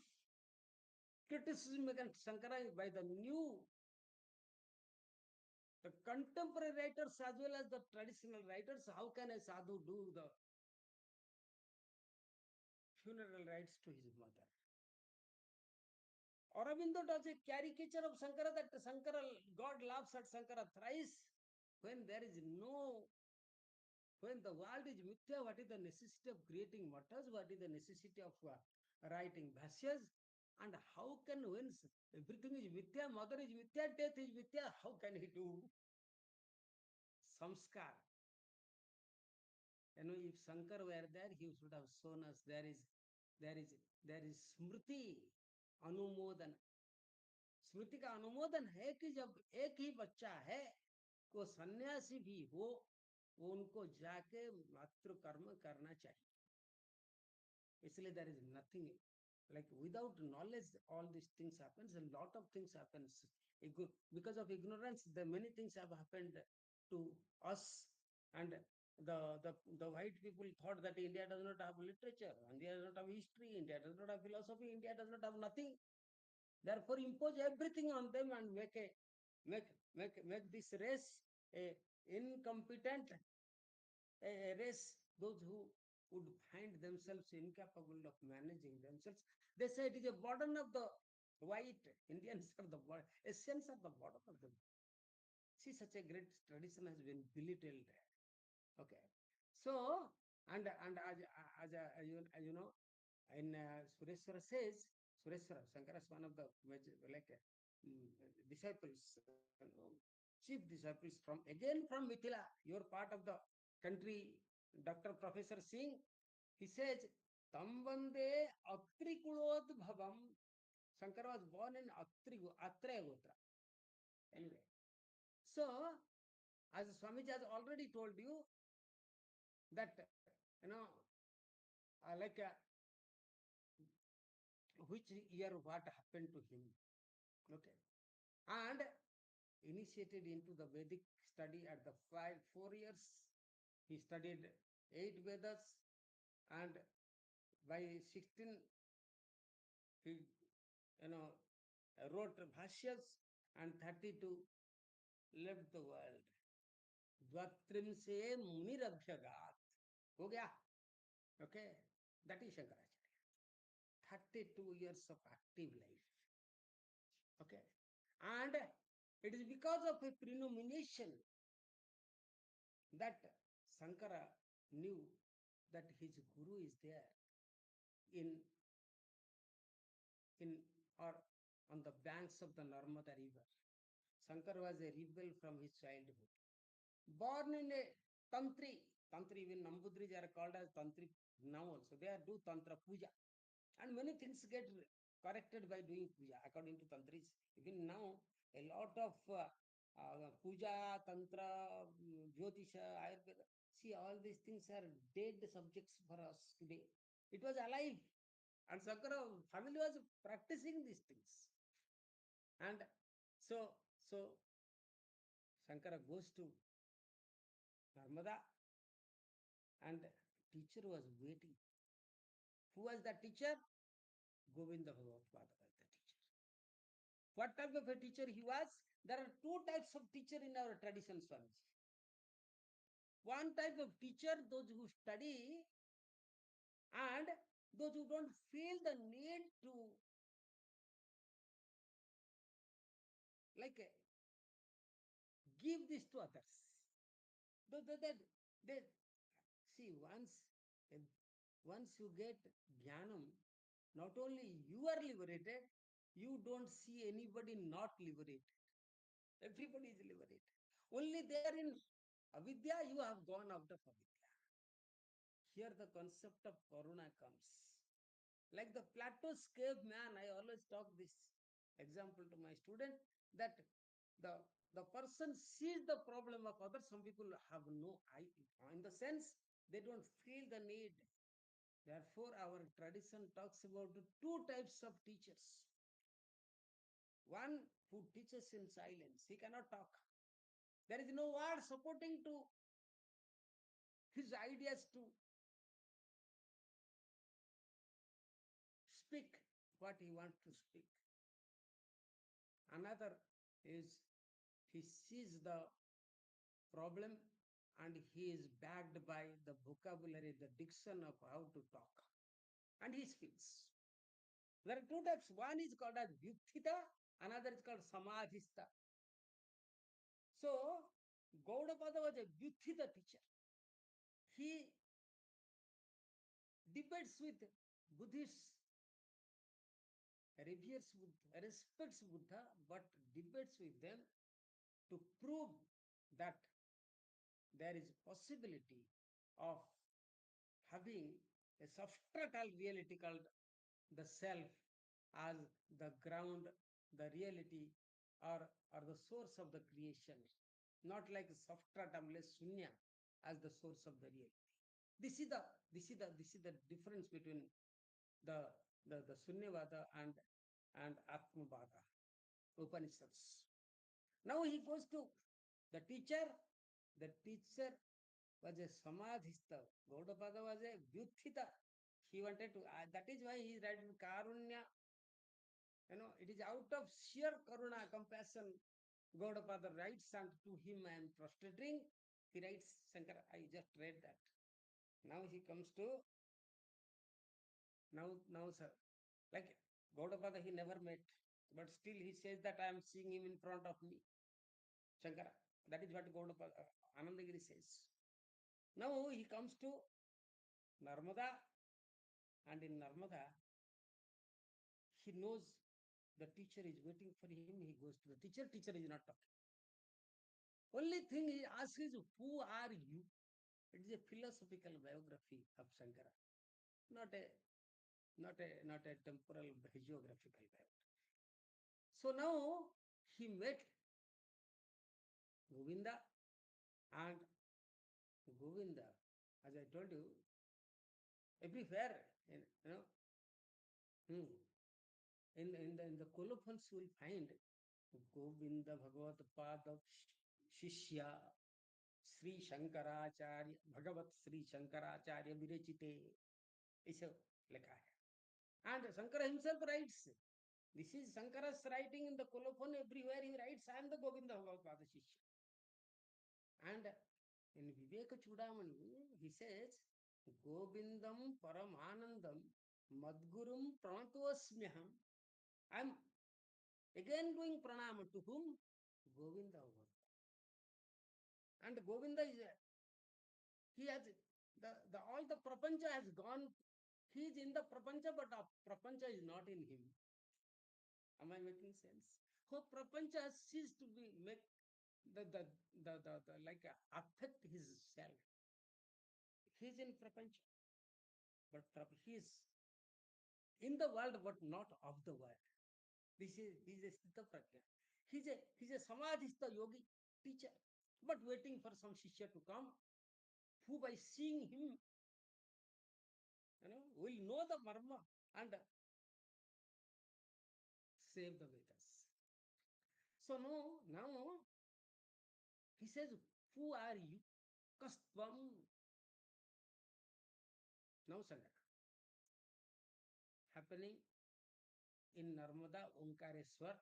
criticism against Shankara by the contemporary writers as well as the traditional writers. How can a sadhu do the funeral rites to his mother? Aurobindo does a caricature of Shankara, that Shankara, God laughs at Shankara thrice when there is no When the world is mithya, what is the necessity of creating matters? What is the necessity of writing bhashyas? And how can, when everything is mithya, mother is mithya, death is mithya, how can he do samskar? You know, if Shankar were there, he should have shown us there is there is smriti अनुमोदन. स्मृति का अनुमोदन है कि जब एक ही बच्चा है को सन्यासी भी हो, वो उनको जाके मातृ कर्म करना चाहिए. इसलिए there is nothing like without knowledge all these things happens. A lot of things happens because of ignorance. The many things have happened to us, and the white people thought that India does not have literature, India does not have history, India does not have philosophy, India does not have nothing. Therefore, impose everything on them and make this race a incompetent a race. Those who would find themselves incapable of managing themselves, they say it is a burden of the white. Indians are the burden. Asians are the burden of them. See, such a great tradition has been belittled. Okay, so and as you know, in Sureshwara says, Sureshwara Shankara is one of the major, like disciples, chief disciples from Mithila. You're part of the country. Dr. Professor Singh, he says, Tambande Atrikulod Bhavam. Shankara was born in Atreya Gotra. Anyway, so as Swamiji has already told you that, you know, like which year what happened to him. Okay, and initiated into the Vedic study at the 4 years. He studied 8 Vedas, and by 16 he, you know, wrote bhashyas, and 32 left the world. Dvatrim se munirabhyagat. हो गया. Okay, that is Shankaracharya. 32 years of active life. Okay, and it is because of a prenomination that Shankara knew that his guru is there in or on the banks of the Narmada river. Shankara was a rebel from his childhood. Born in a Tantri, even Nambudris are called as Tantri now also. They are do Tantra Puja. And many things get corrected by doing puja according to Tantris. Even now, a lot of puja, Tantra, Jyotisha, Ayurveda. See, all these things are dead subjects for us today. It was alive. And Shankara family was practicing these things. And so Shankara goes to Narmada, and teacher was waiting. Who was the teacher? Govinda Bhagavat Pada was the teacher. What type of a teacher he was? There are two types of teacher in our tradition, Swamiji. One type of teacher, those who study, and those who don't feel the need to like give this to others. They see, once you get jnanam, not only you are liberated, you don't see anybody not liberated. Everybody is liberated. Only there in avidya you have gone out of avidya. Here the concept of karuna comes. Like the Plato's cave man, I always talk this example to my student, that the person sees the problem of others. Some people have no eye, in the sense they don't feel the need. Therefore, our tradition talks about two types of teachers. One who teaches in silence, he cannot talk. There is no word supporting to his ideas to speak what he wants to speak. Another is he sees the problem and he is backed by the vocabulary, the diction of how to talk, and he speaks. There are two types. One is called as Vyuktita, another is called Samadhista. So, Gaudapada was a Vyuktita teacher. he debates with Buddhists, reveres Buddha, respects Buddha, but debates with them to prove that there is possibility of having a substratal reality called the self as the ground, the reality, or the source of the creation, not like substratumless shunya as the source of the reality. This is the difference between the the Sunyavada and Atmavada Upanishads. Now he goes to the teacher. The teacher was a samadhista. Gaudapada was a vyuthita. He wanted to, that is why he is writing Karunya. It is out of sheer karuna, compassion. Gaudapada writes, and to him I am prostrating. He writes, Shankara, I just read that. Now he comes to, now sir, like Gaudapada he never met, but still he says that I am seeing him in front of me. Shankara, that is what Gaudapada, Anandagiri says. Now he comes to Narmada, and in Narmada, he knows the teacher is waiting for him. He goes to the teacher. Teacher is not talking. Only thing he asks is, who are you? It is a philosophical biography of Shankara, not a temporal hagiographical biography. So now he met Govinda, and Govinda, as I told you, everywhere, in the colophons you will find Govinda Bhagavat Pada Shishya Sri Shankaracharya Bhagavat Sri Shankaracharya Virechite. ऐसा लिखा है. And Shankara himself writes, this is Shankara's writing in the colophon. Everywhere he writes, I am the Govinda Bhagavat Pada Shishya. And in Viveka Chudamani, he says, Govindam Paramanandam Madgurum Pranatosmyaham. I am again doing pranama to whom? Govinda. And Govinda is, he has, all the prapancha has gone, he is in the prapancha, but prapancha is not in him. Am I making sense? So prapancha has ceased to be, make like affect his self. He is in prapancha, but he is in the world, but not of the world. This is, he is a Sthita Prajna. He's a Samadhista yogi teacher, but waiting for some Shishya to come, who by seeing him, will know the Marma and save the Vedas. So now he says, who are you? Kastvam. Now Shankara. Happening in Narmada Omkareshwar.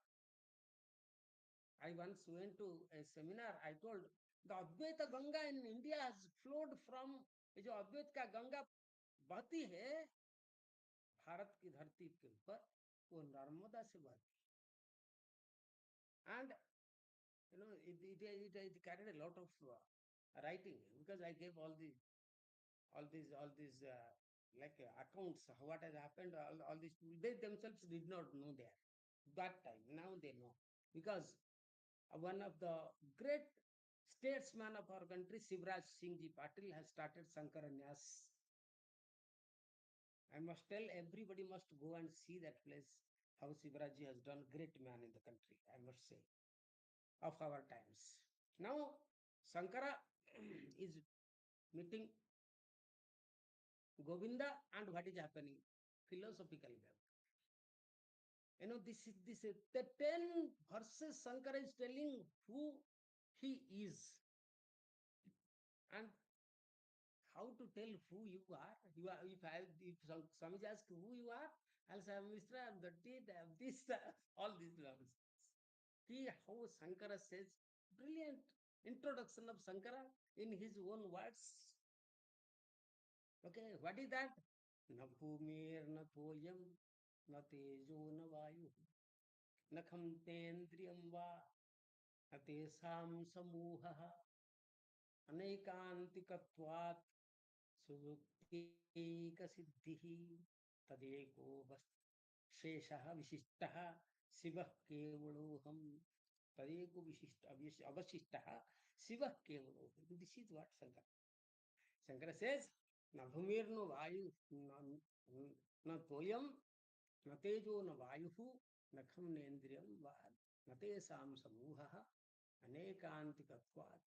I once went to a seminar. I told the Advaita Ganga in India has flowed from, जो अद्वैत का गंगा बहती है भारत की धरती के ऊपर, वो नर्मदा से बहती है. And it carried a lot of writing, because I gave all these like accounts of what has happened. All these people, they themselves did not know that time. Now they know, because one of the great statesmen of our country, Shivraj Singh Ji Patil, has started Sankaranyas. I must tell, everybody must go and see that place, how Shivraj Ji has done. Great man in the country, I must say, of our times. Now Shankara is meeting Govinda, and what is happening? Philosophical level. This is the 10 verses Shankara is telling who he is, and how to tell who you are. If Swamiji asks who you are, I'll say I'm Mr. I'm the teeth, I'm this, all these nonsense. See how Shankara says, brilliant introduction of Shankara in his own words. Okay, what is that? Na bhumir na toyam na tejo na vayu na khamtendriyam va na tesam samuhaha anekantikatvat सुयुक्तैकसिद्धिः तदेको शेषः विशिष्टः शिवः केवलोऽहम् तदेको विशिष्ट अवशिष्टः शिवः केवलोऽहम्. This is what Shankara says. न भूमिर्न वायु न तोयम न तेजो न वायुः न खं नेन्द्रियं वा न तेषां समूहः अनेकान्तिकत्वात्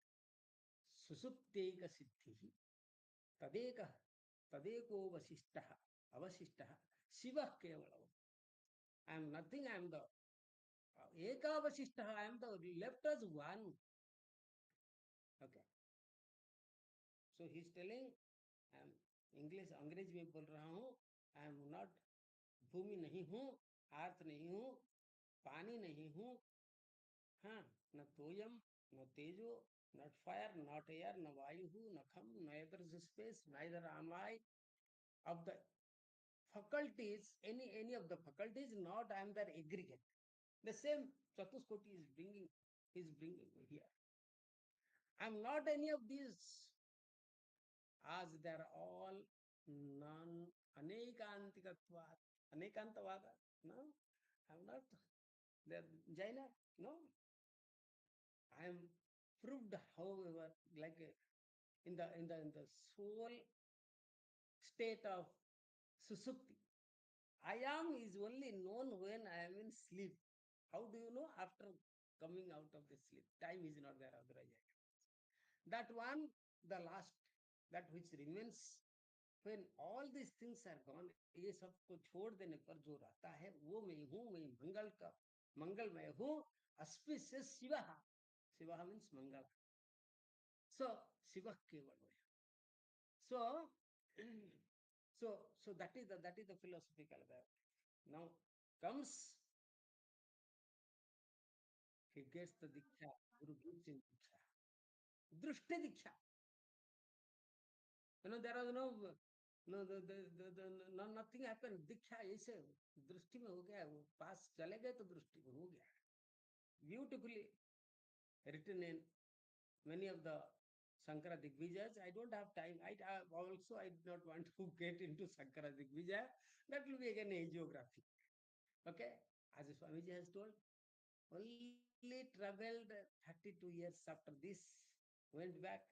सुसुप्त्यैकसिद्धिः तदेकः तदेको वशिष्टः अवशिष्टः शिवः केवलम्. I am nothing, I am the ekavasishtah, I am the left as one. Okay. So he is telling, I am English अंग्रेज में बोल रहा हूँ. I am not भूमि नहीं हूँ, अर्थ नहीं हूँ, पानी नहीं हूँ, हाँ, न तोयम, न तेजो, not fire, not air, न वायु, न खम, neither is space, neither am I of the faculties, any of the faculties, not I am the aggregate. The same Chatuskoti is bringing here. I am not any of these, as they are all non anekantikatvat, anekantavada. No, I am not. They are Jaina. No, I am proved, however, like in the soul state of susupti. I am is only known when I am in sleep. How do you know? After coming out of the sleep, time is not there otherwise. That one, the last, that which remains, when all these things are gone, ये सबको छोड़ देने पर जो रहता है वो मैं हूँ, मैं मंगलमय हूँ. auspicious शिवा. शिवा means मंगल. So शिवा केवल है. So that is the philosophical way. Now comes, he gets the diksha. Guru gives him diksha. Drishti diksha. There was nothing happened. Diksha ऐसे दृष्टि में हो गया, वो पास चले गए तो दृष्टि में हो गया. Beautifully written in many of the Shankara Digvijayas. I don't have time. I did not want to get into Shankara Digvijaya. That will be again a geography. Okay, as Swamiji has told, only traveled 32 years after this, went back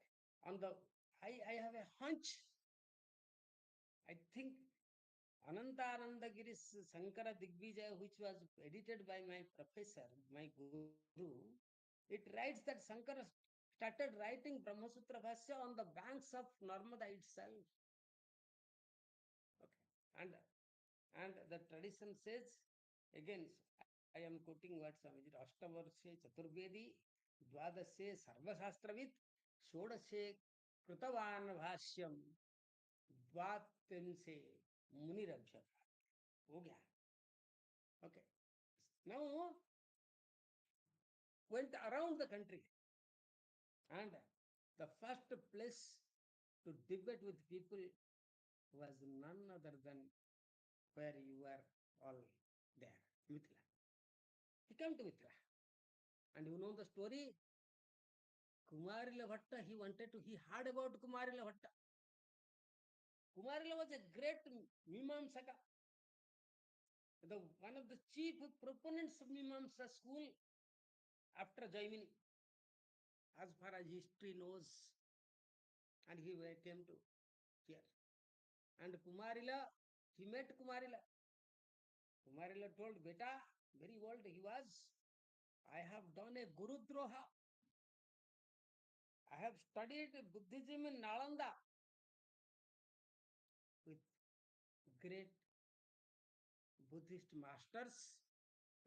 on the. I have a hunch. I think Anantarandagiri's Shankara Digvijaya, which was edited by my professor, my guru, it writes that Shankara started writing Brahma Sutra Bhashya on the banks of Narmada itself. Okay. And the tradition says, again, I am quoting what Swamiji, Ashtavarshe Chaturvedi, Dvadashe Sarvashastravit, Shodashe Krutavan Bhashyam, Dvatimse Munirabhyat. हो गया. Okay. Now went around the country, and the first place to debate with people was none other than where you were all there, Mithila. He came to Mithila, and you know the story. Kumarila Bhatta, he heard about Kumarila Bhatta. Kumarila was a great Mimamsaka, one of the chief proponents of Mimamsa school after Jaimini, as far as history knows. And he came to here. And Kumarila, he met Kumarila. Kumarila told, Beta, very old he was, I have done a Guru Droha. I have studied Buddhism in Nalanda with great Buddhist masters,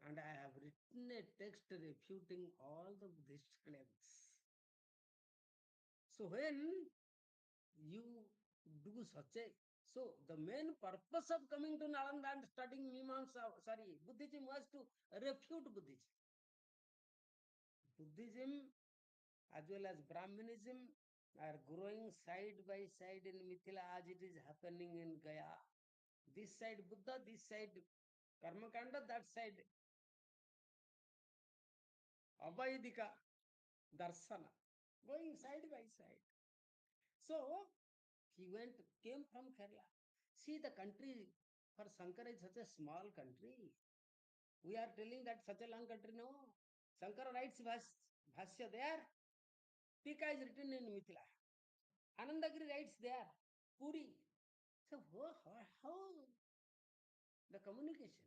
and I have written a text refuting all the Buddhist claims. So when you do such a, so the main purpose of coming to Nalanda and studying Buddhism was to refute Buddhism. Buddhism as well as Brahmanism are growing side by side in Mithila as it is happening in Gaya. This side Buddha, this side Karmakanda, that side Abhaidika Darsana, going side by side. So He came from Kerala. See, the country for Shankara is such a small country. We are telling that such a long country, no. Shankara writes Bhashya there. Tika is written in Mithila. Anandagiri writes there. Puri. So how the communication?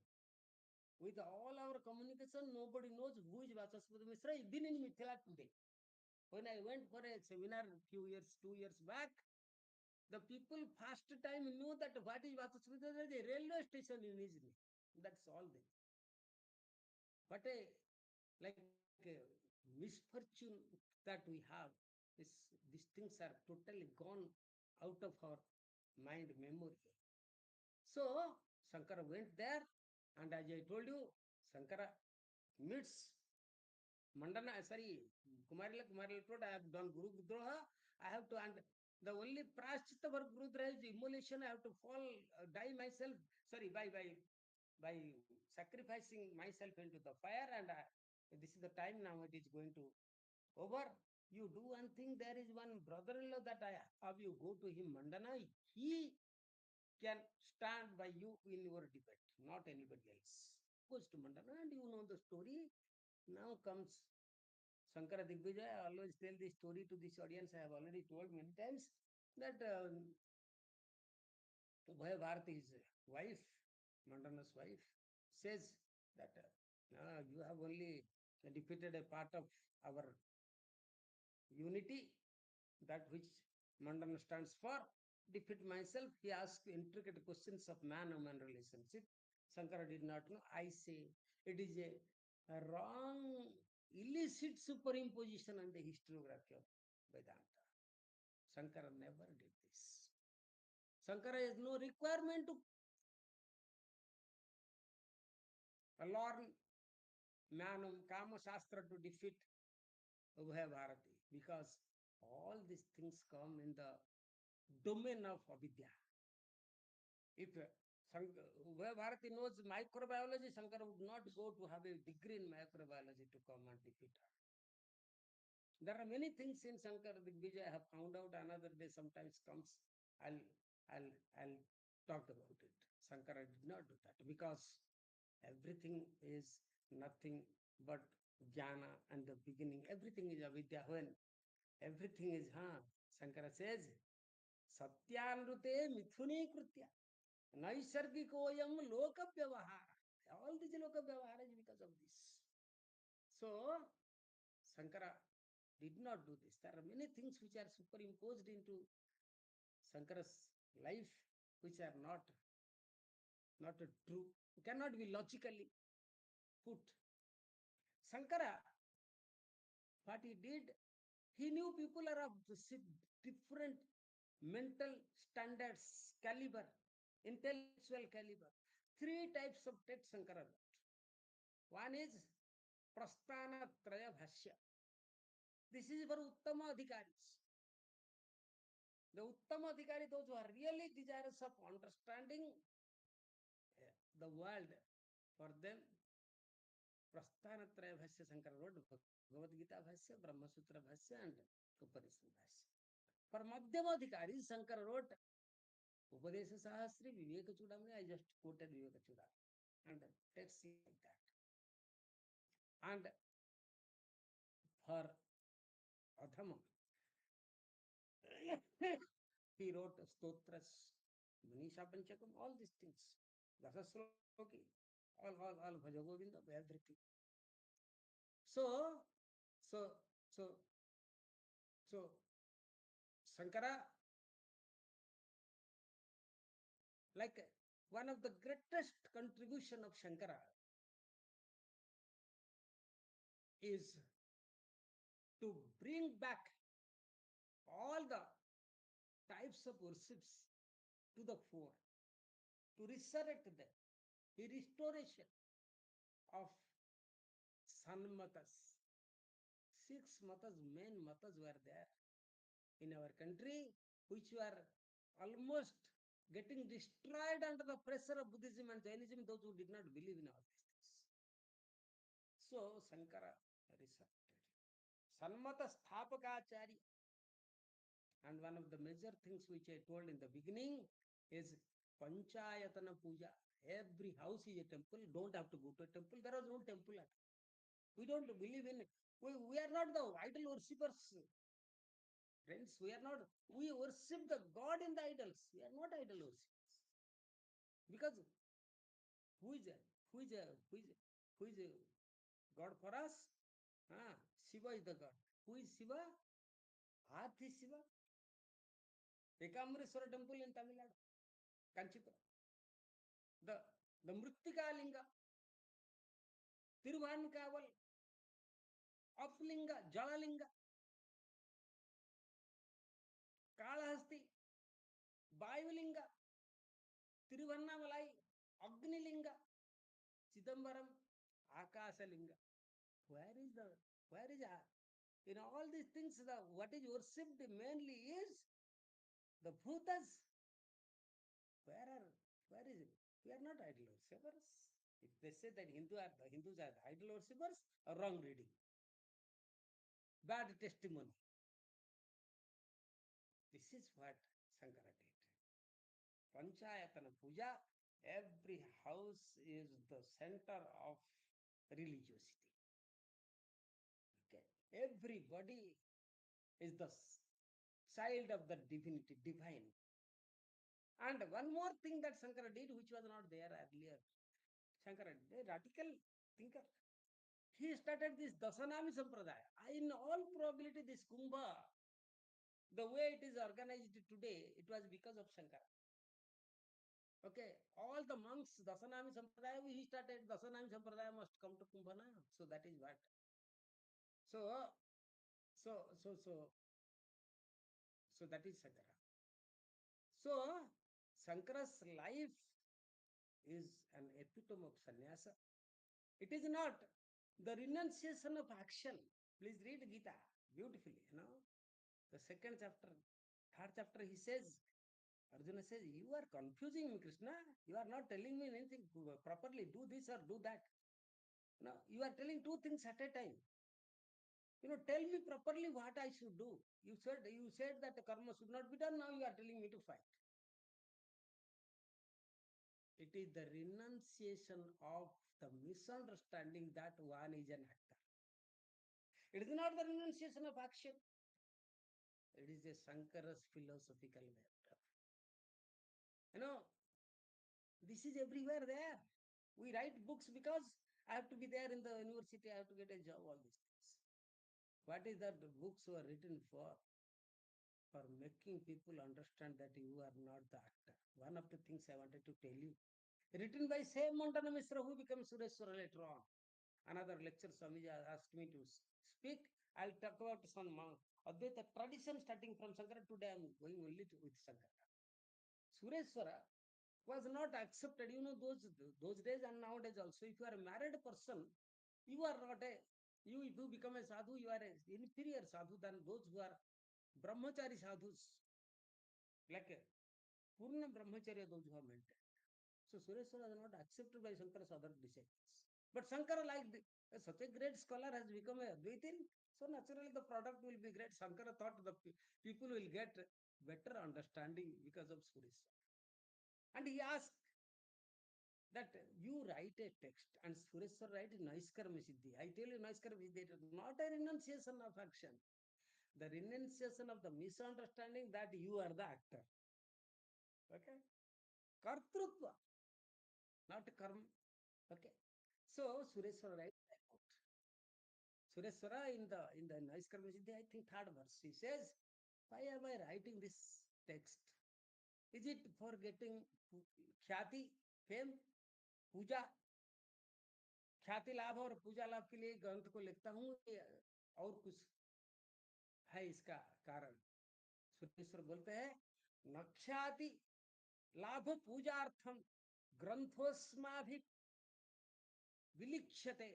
With all our communication, nobody knows who is Vachaspati Mishra, even in Mithila today. When I went for a seminar 2 years back, the people first time knew that what is Vachaspati, there is a railway station in his name. That's all they. What a like a misfortune that we have. These things are totally gone out of our mind memory. So Shankara went there, and as I told you, Shankara meets Mandana, Kumarila told, I have done Guru Droha, I have to, and the only prashchitta for Guru Droha is immolation, I have to die myself, by sacrificing myself into the fire, and this is the time now it is going to over. You do one thing, there is one brother-in-law that I have, you go to him, Mandana, he can stand by you in your debate, not anybody else. Goes to Mandana, and you know the story. Now comes Shankara Digvijay. I always tell this story to this audience. I have already told many times that Bhaya Bharati's wife, Mandana's wife, says that you have only defeated a part of our unity, that which Mandana stands for. Defeat myself. He asked intricate questions of man-woman relationship. Shankara did not know. I say it is a wrong, illicit superimposition on the historiography of Vedanta. Shankara never did this. Shankara has no requirement to learn Kama Shastra to defeat Ubhaya Bharati, because all these things come in the domain of avidya. If Ubhaya Bharati knows microbiology, Shankara would not go to have a degree in microbiology to come and defeat her. There are many things in Shankara Digvijay I have found out. Another day sometimes comes, I'll talk about it. Shankara did not do that, because everything is nothing but jnana, and the beginning, everything is avidya. When everything is, Shankara says, satyanrute mithuni krutya naisargikoyam loka vyavahara. All this loka vyavahara is because of this. So Shankara did not do this. There are many things which are superimposed into Shankara's life which are not true, cannot be logically put. Shankara, what he did, he knew people are of different mental standards, caliber, intellectual caliber. Three types of text Shankara wrote. One is Prasthana Traya Bhashya. This is for Uttama Adhikaris. The Uttama Adhikari, those who are really desirous of understanding the world, for them, Prasthana Traya Bhashya Shankara wrote, Bhagavad Gita Bhashya, Brahma Sutra Bhashya, and Upanishad Bhashya. For Madhyama Adhikari, Shankara wrote Upadesha Sahasri, Viveka Chudamani. I just quoted Viveka Chudamani, and text like that. And for Adhama, he wrote Stotras, Manisha Panchakam, all these things. Dasasloki, all Bhajagovinda, everything. So Shankara, like one of the greatest contribution of Shankara is to bring back all the types of worships to the fore, to resurrect them, the restoration of Sanmatas. 6 matas, main matas were there in our country, which were almost getting destroyed under the pressure of Buddhism and Jainism, those who did not believe in all these things. So Shankara resurrected. Sanmata Sthapakacharya, And one of the major things which I told in the beginning is Panchayatana Puja. Every house is a temple. Don't have to go to a temple. There was no temple at all. We don't believe in it. We are not the idol worshippers. Friends, we are not. We worship the God in the idols. We are not idol worshippers. Because who is a, who is a, who is a, who is a God for us? Shiva is the God. Who is Shiva? Earth is Shiva. Ekamreswara temple in Tamil Nadu, Kanchipura. The Mrittika Linga, Tiruvankaval, Uplinga, Jalalinga, Kalahasti, Baivalinga, Tiruvannamalai, Agnilinga, Chidambaram, Akasalinga. Where is in all these things, what is worshipped mainly is the Bhutas. Where is it? We are not idol worshippers. If they say that Hindus are the idol worshippers, wrong reading. Bad testimony. This is what Shankara did. Panchayatana Puja, every house is the center of religiosity. Okay. Everybody is the child of the divinity, divine. And one more thing that Shankara did, which was not there earlier. Shankara, a radical thinker. He started this Dasanami Sampradaya. In all probability, this Kumbha, the way it is organized today, it was because of Shankara. Okay, all the monks, Dasanami Sampradaya, he started Dasanami Sampradaya must come to Kumbha now. So that is what. So that is Shankara. So Shankara's life is an epitome of sannyasa. It is not the renunciation of action. Please read Gita beautifully, The second chapter, third chapter, he says, Arjuna says, you are confusing me, Krishna. You are not telling me anything properly. Do this or do that. You are telling two things at a time. Tell me properly what I should do. You said that the karma should not be done. Now you are telling me to fight. It is the renunciation of the misunderstanding that one is an actor. It is not the renunciation of action. It is a Shankara's philosophical way. This is everywhere there. We write books because I have to be there in the university, I have to get a job, all these things. What is that the books were written for? For making people understand that you are not the actor. One of the things I wanted to tell you, written by same Montana Misra who becomes Sureshwara later on. Another lecture Swamiji asked me to speak. I'll talk about some Advaita tradition starting from Shankara. Today I'm going only with Shankara. Sureshwara was not accepted, those days and nowadays also. If you are a married person, you are not you become a sadhu, you are an inferior sadhu than those who are brahmachari sadhus, like Purna brahmacharya, those who are maintained. So Sureshwara was not accepted by Shankara's other disciples. But Shankara, like such a great scholar, has become a Advaitin, so naturally the product will be great. Shankara thought the people will get better understanding because of Sureshwara. And he asked that you write a text and Sureshwara write Naiskarma Siddhi. I tell you Naiskarma Siddhi is not a renunciation of action. The renunciation of the misunderstanding that you are the actor. Okay? Kartrutva, not karma. Okay? So Sureshwara writes that quote. Sureshwara in the Naiskarma Siddhi, I think third verse, he says, why am I writing this text? Is it for getting khyati, fame, पूजा, ख्याति लाभ और पूजा लाभ के लिए ग्रंथ को लिखता हूँ और कुछ है इसका कारण? सुरेश्वर बोलते हैं नख्याति लाभ पूजार्थम ग्रंथोस्माभि विलिख्यते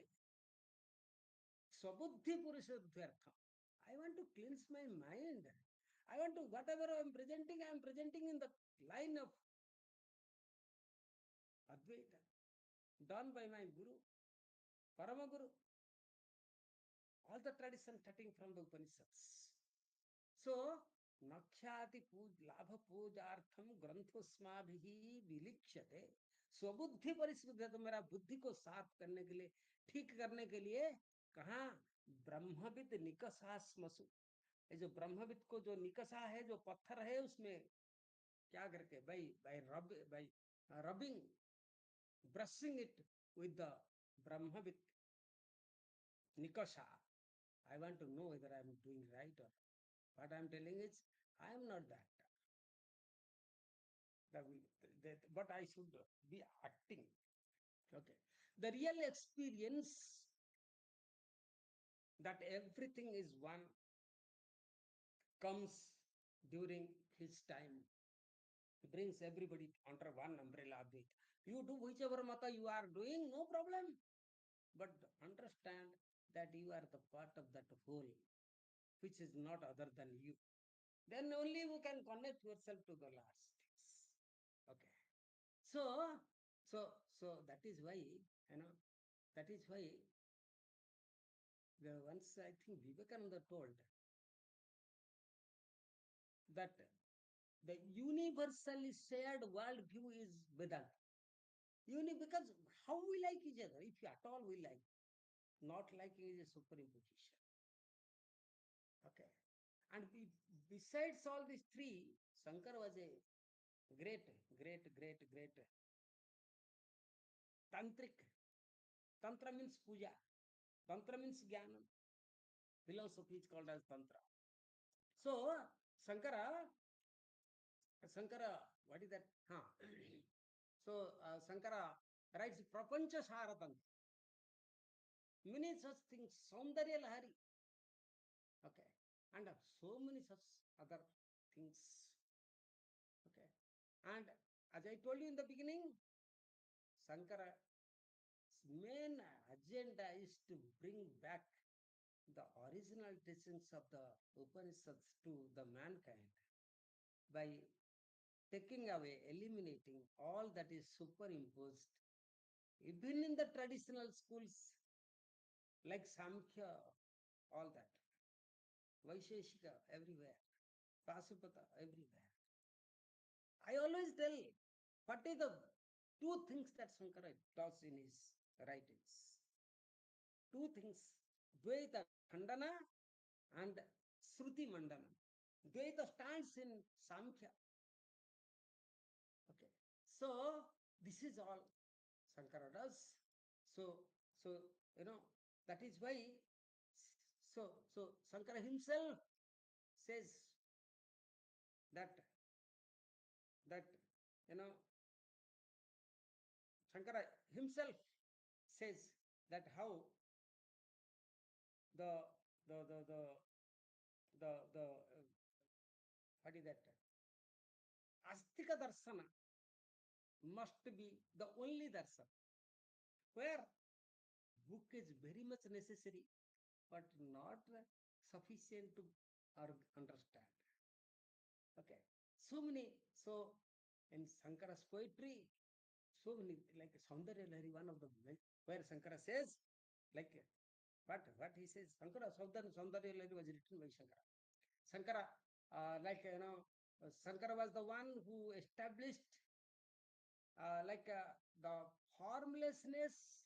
स्वबुद्धि पुरुषोध्यर्थम. I want to cleanse my mind. I want to, whatever I am presenting in the line of Advaita, done by my Guru, Parama Guru, all the tradition starting from the Upanishads. So नख्याति लाभ पूजार्थम ग्रंथोस्माभिः विलिख्यते स्वबुद्धि परिस्मृत, तो मेरा बुद्धि को साफ करने के लिए, ठीक करने के लिए कहाँ ब्रह्मविद निकषा स्मसु, ये जो ब्रह्मविद को जो निकषा है, जो पत्थर है, उसमें क्या करके by rubbing, brushing it with the ब्रह्मविद nikasha. I want to know whether I am doing right or not. What I am telling is, I am not that. But I should be acting. Okay. The real experience that everything is one comes during his time. He brings everybody under one umbrella of it. You do whichever mata you are doing, no problem. But understand that you are the part of that whole, which is not other than you. Then only you can connect yourself to the last things. Okay. So that is why, that is why once I think Vivekananda told that the universally shared world view is Vedanta. Because how we like each other, if at all we like, not liking is a superimposition. Okay. And besides all these three, Shankar was a great tantric. Tantra means puja. Tantra means jnana. Philosophy is called as tantra. So Shankara, what is that? So Shankara writes Prapancha Sara Tantra. Many such things, Saundarya Lahari. Okay. And so many such other things. Okay. And as I told you in the beginning, Shankara's main agenda is to bring back the original teachings of the Upanishads to the mankind by taking away, eliminating all that is superimposed, even in the traditional schools like Samkhya, all that, Vaisheshika everywhere, Pasupata everywhere. I always tell what is the two things that Shankara does in his writings. Two things, Dvaita Khandana and Shruti Mandana. Dvaita stands in Samkhya. Okay. So this is all Shankara does. So that is why so Shankara himself says that Shankara himself says that how the what is that? Astika darsana must be the only darsana, where book is very much necessary, but not sufficient to understand. Okay. So in Shankara's poetry, so many, like Saundarya Lahari, one of the, where Shankara says, like, what he says, Shankara Saundarya Lahari was written by Shankara. Shankara, Shankara was the one who established the formlessness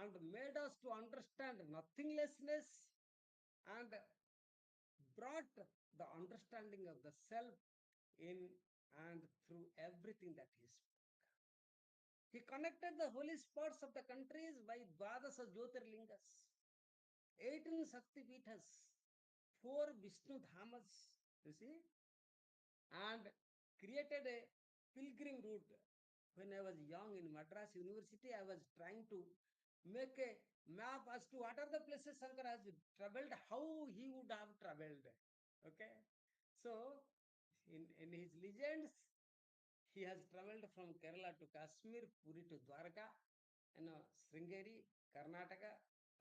and made us to understand nothinglessness and brought the understanding of the self in and through everything that he spoke. He connected the holy spots of the countries by Dvadasa Jyotirlingas, 18 Shakti Pithas, 4 Vishnu Dhamas, you see, and created a pilgrim route. When I was young in Madras University, I was trying to make a map as to what are the places Shankara has traveled, how he would have traveled. Okay. So, in his legends, he has traveled from Kerala to Kashmir, Puri to Dwarka, Sringeri, Karnataka,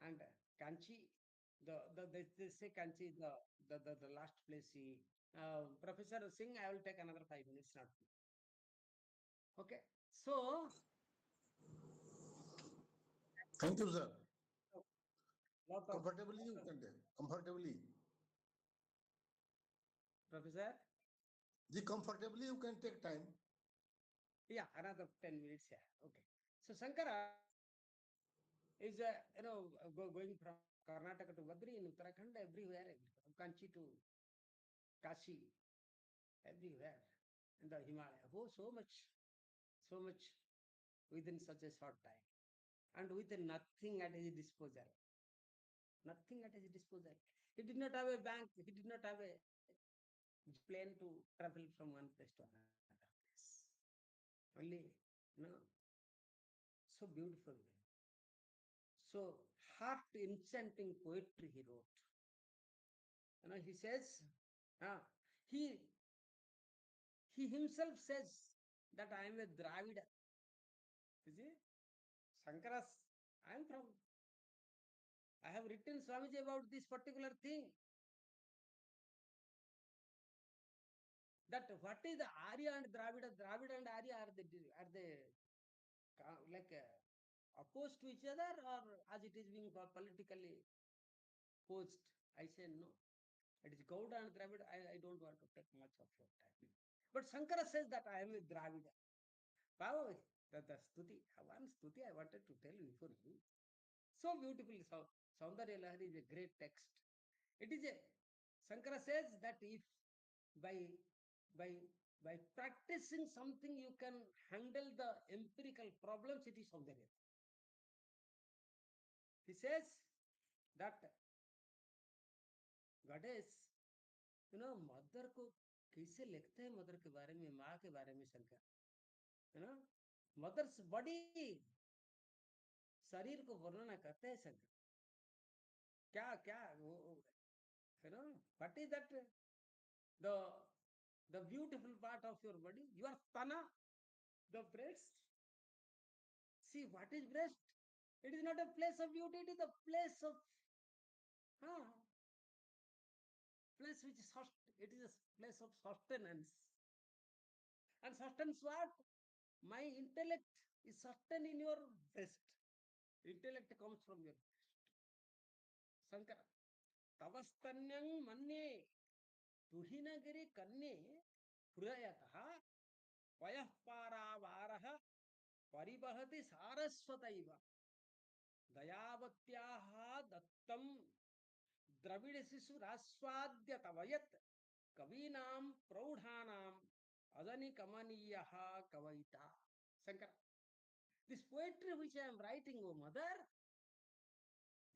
and Kanchi. They say Kanchi, the last place he. Professor Singh, I will take another 5 minutes, not two. Okay. So, thank you, sir. lot of Comfortably, you can take. Comfortably. Professor? जी, comfortably you can take time. Yeah, another 10 minutes. Yeah, okay. So Shankara is, going from Karnataka to Badri in Uttarakhand, everywhere, from Kanchi to Kashi, everywhere in the Himalaya. Oh, so much within such a short time, and with nothing at his disposal. Nothing at his disposal. He did not have a bank. He did not have a plane to travel from one place to another place. Only, so beautiful. So heart enchanting poetry he wrote. He says, uh, he he himself says that I am a Dravida. You see, Shankaras, I have written Swamiji about this particular thing. That what is the Arya and Dravida? Dravida and Arya are they like opposed to each other, or as it is being politically posed? I say no. It is Gauda and Dravida. I don't want to take much of your time. But Shankara says that I am a Dravida. Wow, the stuti, one stuti I wanted to tell before you. So beautiful. Saundarya Lahari is a great text. It is a, Shankara says that if by by by practicing something you can handle the empirical problems, it is Saundarya. He says that goddess, mother को कैसे लिखते हैं, mother के बारे में, माँ के बारे में शंकर, मदर्स बॉडी, शरीर को वर्णना करते हैं शंकर. क्या क्या वो, what is that, the the beautiful part of your body, your tana, the breast. See, what is breast? It is not a place of beauty, it is a place of place which is it is a place of sustenance. And sustenance what? My intellect is sustained in your breast. Intellect comes from your breast. Shankara. Tavastanyang manye tuhinagiri kanne hridayatah payah paravarah paribahati saraswataiva dayavatyaha dattam Dravid शिशु रास्वाद्य तवयत कवीनाम प्रौढ़ानाम अदनि कमनीयः कवयिता. Shankara, this poetry which I am writing, O mother,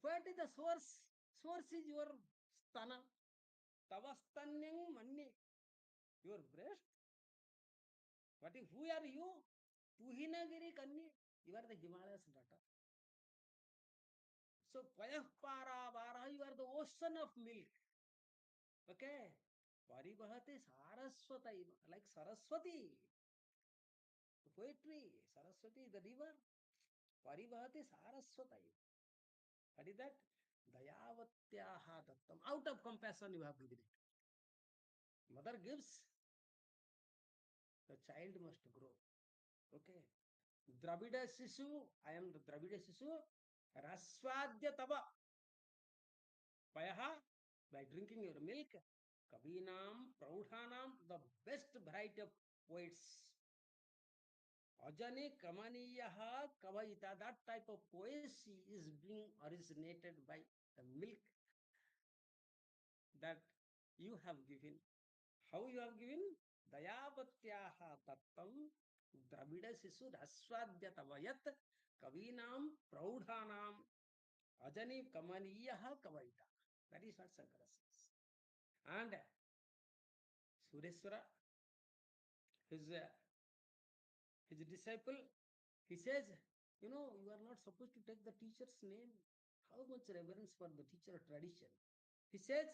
what is the source? Source is your stana. Tavastanyang manye, your breast. What is, who are you? Tuhinagiri kanni, you are the Himalayas daughter. So payah paravara, you are the ocean of milk. Okay. Paribahate saraswataiva, like Saraswati. Poetry, Saraswati, the river. Paribahate saraswataiva. What is that? Dayavatyaha dattam. Out of compassion you have given it. Mother gives, the child must grow. Okay. Dravida Sishu, I am the Dravida Sishu. Raswadya tava. Payaha, by drinking your milk. Kavinam, Praudhanam, the best variety of poets. Ajani Kamaniyaha Kavaita, that type of poesy is being originated by the milk that you have given. How you have given? Dayavatyaha tattam Dravida Sisu Raswadya Tavayat Kavinam Praudhanam Ajani Kamaniyaha Kavaita. That is what Shankara says. And Sureshwara, his disciple, he says, you are not supposed to take the teacher's name. How much reverence for the teacher tradition. He says,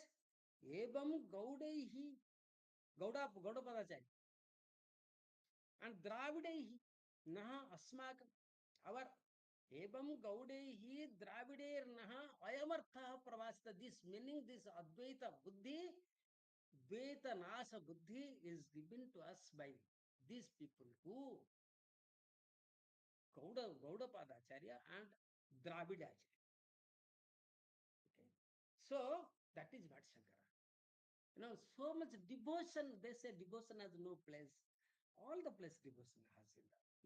Ebam Gaudaihi, Gauda Padacharya, and Dravidaihi, Naha Asmakam, our Ebam Gaudaihi, Dravidair Naha, Ayamartha Pravasita, this meaning, this Advaita Buddhi, Dvaita Nasa Buddhi is given to us by these people who Gauda Padacharya and Dravidacharya. Okay. So that is what Shankara. So much devotion. They say devotion has no place. All the place devotion has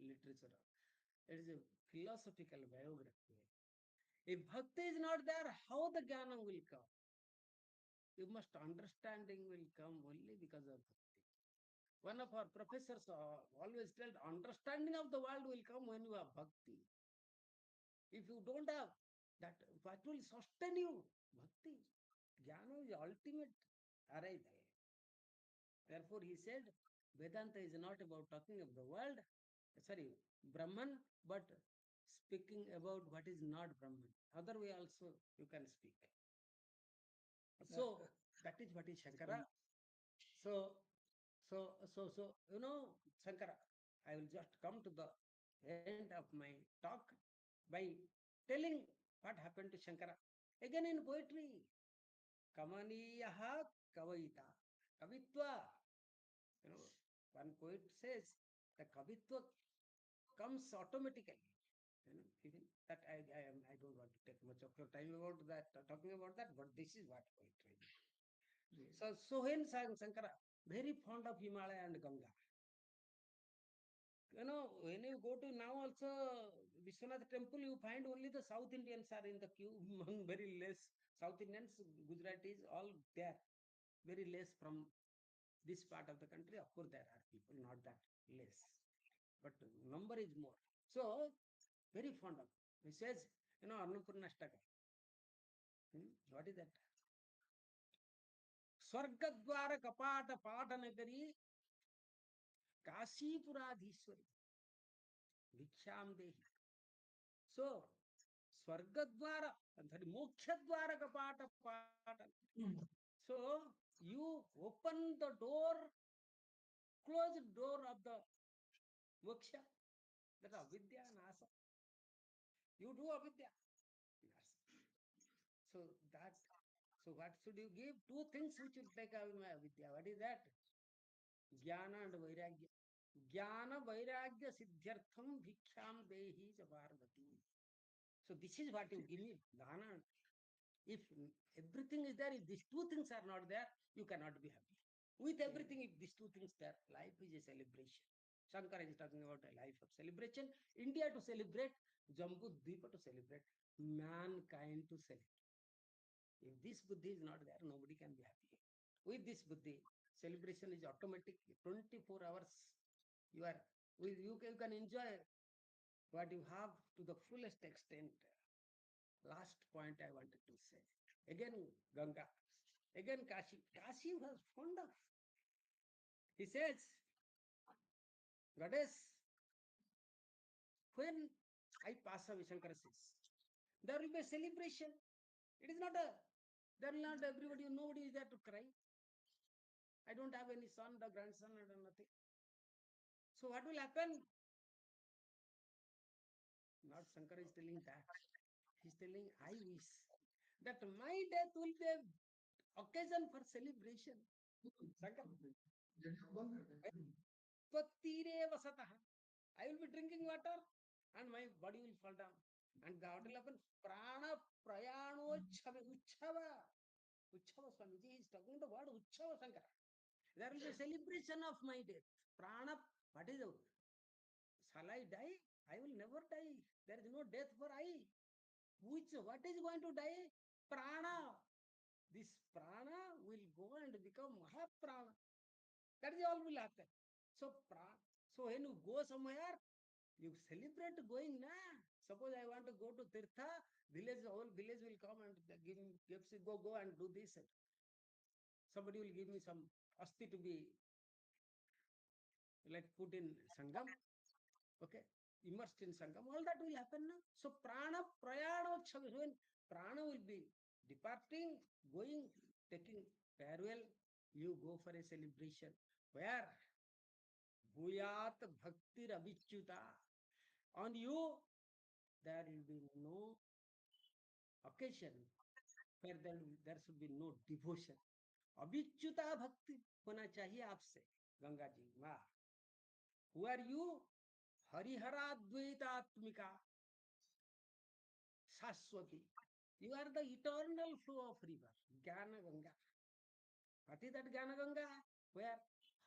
in the literature. It is a philosophical biography. If bhakti is not there, how the jnana will come? You must understanding will come only because of bhakti. One of our professors always told, understanding of the world will come when you have bhakti. If you don't have that, what will sustain you? Bhakti. Jnana is ultimate arrival. Therefore, he said, Vedanta is not about talking of the world, sorry, Brahman, but speaking about what is not Brahman. Other way also you can speak. So that is what is Shankara. So, Shankara, I will just come to the end of my talk by telling what happened to Shankara. Again in poetry, Kamaniyaha Kavaita, Kavitva. One poet says the Kavitva comes automatically. Even that I don't want to take much of your time about that, talking about that, but this is what poetry is. So Sohen Sankara, very fond of Himalaya and Ganga. When you go to now also Vishwanath temple, you find only the South Indians are in the queue, very less South Indians, Gujaratis, all there, very less from this part of the country. Of course, there are people, not that less, but number is more. So, very fond of. He says, Annapurna Ashtaka. What is that? Swargadwara Kapata Patanagari Kashipuradhishwari Viksham Dehi. So, Swargadwara, sorry, Mokshadwara Kapata Patan. So, you open the door, close the door of the moksha, that avidya nasa. You do avidya. So that, so what should you give? Two things which will take away my avidya. What is that? Jnana and vairagya. Jnana vairagya siddhyartham bhiksham dehi javarvati. So this is what you give me, dana. If everything is there, if these two things are not there, you cannot be happy. With everything, if these two things there, life is a celebration. Shankara is talking about a life of celebration. India to celebrate, Jambu Dvipa to celebrate, mankind to celebrate. If this buddhi is not there, nobody can be happy. With this buddhi, celebration is automatic. 24 hours, you can enjoy what you have to the fullest extent. Last point I wanted to say. Again, Ganga. Again, Kashi. Kashi was fond of. He says, Goddess, when I pass away, Shankara says, there will be a celebration. It is not there will not everybody, nobody is there to cry. I don't have any son, the grandson, or nothing. So what will happen? Not Shankara is telling that. He's telling, I wish that my death will be an occasion for celebration. Shankara. I will be drinking water and my body will fall down. And what will happen? Prana Prayanochava Uchava. Uchava Swamiji is talking the word Uchava Shankara. There will be a celebration of my death. Prana, what is it? Shall I die? I will never die. There is no death for I. What is going to die? Prana. This prana will go and become Mahaprana. That is all will happen. So when you go somewhere, you celebrate going, na. Suppose I want to go to Tirtha, whole village will come and give me gifts, go and do this. Somebody will give me some asti to be like put in Sangam. Okay, immersed in Sangam, all that will happen now. So prana prayanochava, when prana will be departing, going, taking farewell, you go for a celebration. Where? Bhuyat bhakti ravichuta. On you, there will be no occasion where there should be no devotion. Avichuta bhakti hona chahiye aapse, Ganga ji. Wow. Who are you? Harihara Dvaitatmika Saswati. You are the eternal flow of river, Jnana Ganga. What is that Jnana Ganga? Where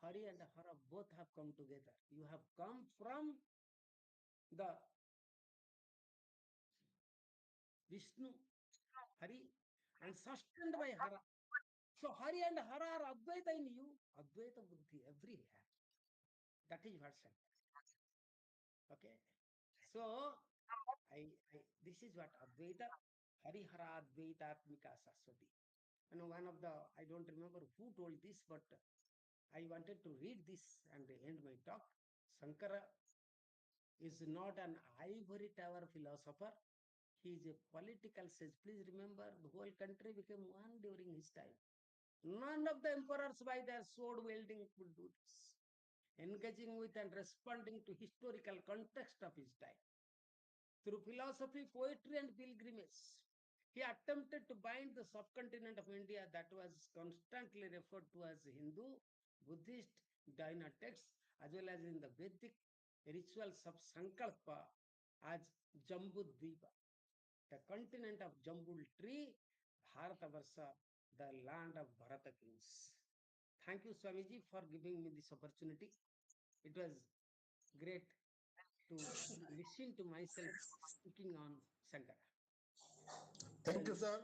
Hari and Hara both have come together. You have come from the Vishnu, Hari, and sustained by Hara. So Hari and Hara are Advaita in you, Advaita Buddhi everywhere. That is version. Okay. So this is what Advaita, Hari Hara Advaita Atmika Saraswati. And one of the, I don't remember who told this, but I wanted to read this and end my talk. Shankara is not an ivory tower philosopher. He is a political sage. Please remember, the whole country became one during his time. None of the emperors by their sword wielding could do this. Engaging with and responding to historical context of his time. Through philosophy, poetry, and pilgrimage, he attempted to bind the subcontinent of India that was constantly referred to as Hindu, Buddhist, Jaina texts, as well as in the Vedic rituals of Sankalpa as Jambudvipa, the continent of Jambul tree, Bharatavarsa, the land of Bharata kings. Thank you, Swamiji, for giving me this opportunity. It was great to listen to myself speaking on Shankara. Thank you sir.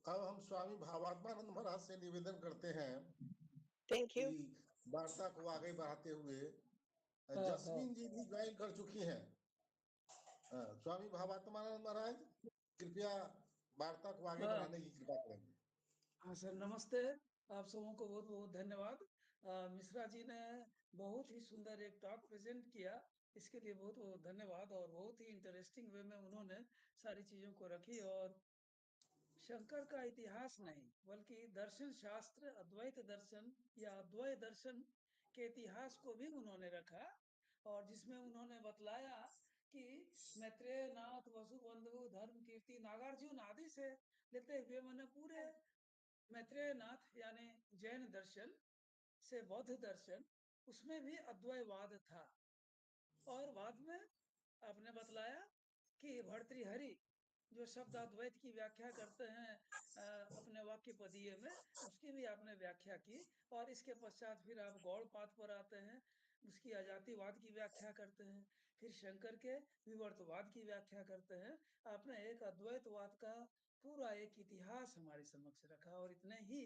अब हम स्वामी भावात्मानंद महाराज से निवेदन करते हैं Thank you. कि वार्ता को आगे बढ़ाते हुए जस्मीन जी भी ज्वाइन कर चुकी हैं। स्वामी भावात्मानंद महाराज कृपया वार्ता को आगे बढ़ाने की कृपा करेंगे। हाँ सर, नमस्ते। आप सबों को बहुत बहुत धन्यवाद। मिश्रा जी ने बहुत ही सुंदर एक टॉक प्रेजेंट किया, इसके लिए बहुत बहुत धन्यवाद। और बहुत ही इंटरेस्टिंग वे में उन्होंने सारी चीजों को रखी, और शंकर का इतिहास नहीं बल्कि दर्शन शास्त्र, अद्वैत दर्शन या अद्वैत दर्शन के इतिहास को भी उन्होंने रखा, और जिसमें उन्होंने बतलाया कि मैत्रेय नाथ, वसुबंधु, धर्म कीर्ति, नागार्जुन आदि से लेते हुए मैंने पूरे मैत्रेय नाथ यानी जैन दर्शन से बौद्ध दर्शन, उसमें भी अद्वैतवाद था। और बाद में आपने बतलाया कि भर्तृहरि जो शब्द अद्वैत की व्याख्या करते हैं अपने वाक्य पदीय में, उसकी भी आपने व्याख्या की। और इसके पश्चात फिर आप गौड़पाद पर आते हैं, उसकी अजातिवाद की व्याख्या करते हैं, फिर शंकर के विवर्तवाद की व्याख्या करते हैं। आपने एक अद्वैतवाद का पूरा एक इतिहास हमारे समक्ष रखा, और इतने ही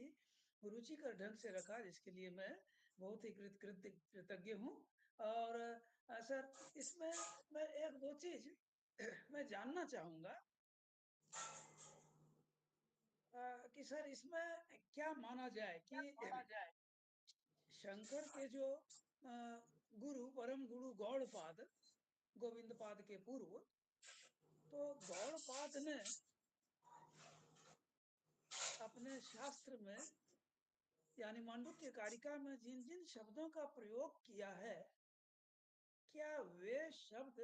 रुचिकर ढंग से रखा, जिसके लिए मैं बहुत ही कृतज्ञ हूँ। और सर, इसमें मैं एक दो चीज मैं जानना चाहूंगा कि सर इसमें क्या माना जाए कि शंकर के जो गुरु, परम गुरु गौड़पाद, गोविंदपाद के पूर्व, तो गौड़पाद ने अपने शास्त्र में यानी मांडुक्य कारिका में जिन जिन शब्दों का प्रयोग किया है, क्या वे शब्द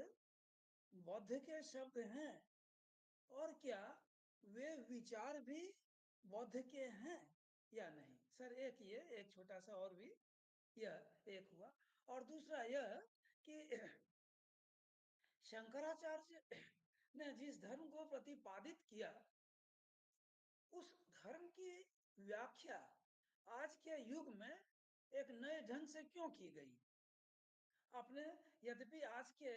बौद्ध के शब्द हैं, और क्या वे विचार भी बौद्ध के हैं या नहीं? सर एक ये एक छोटा सा और भी यह एक हुआ। और दूसरा यह कि शंकराचार्य ने जिस धर्म को प्रतिपादित किया, उस धर्म की व्याख्या आज के युग में एक नए ढंग से क्यों की गई? आपने यद्यपि आज के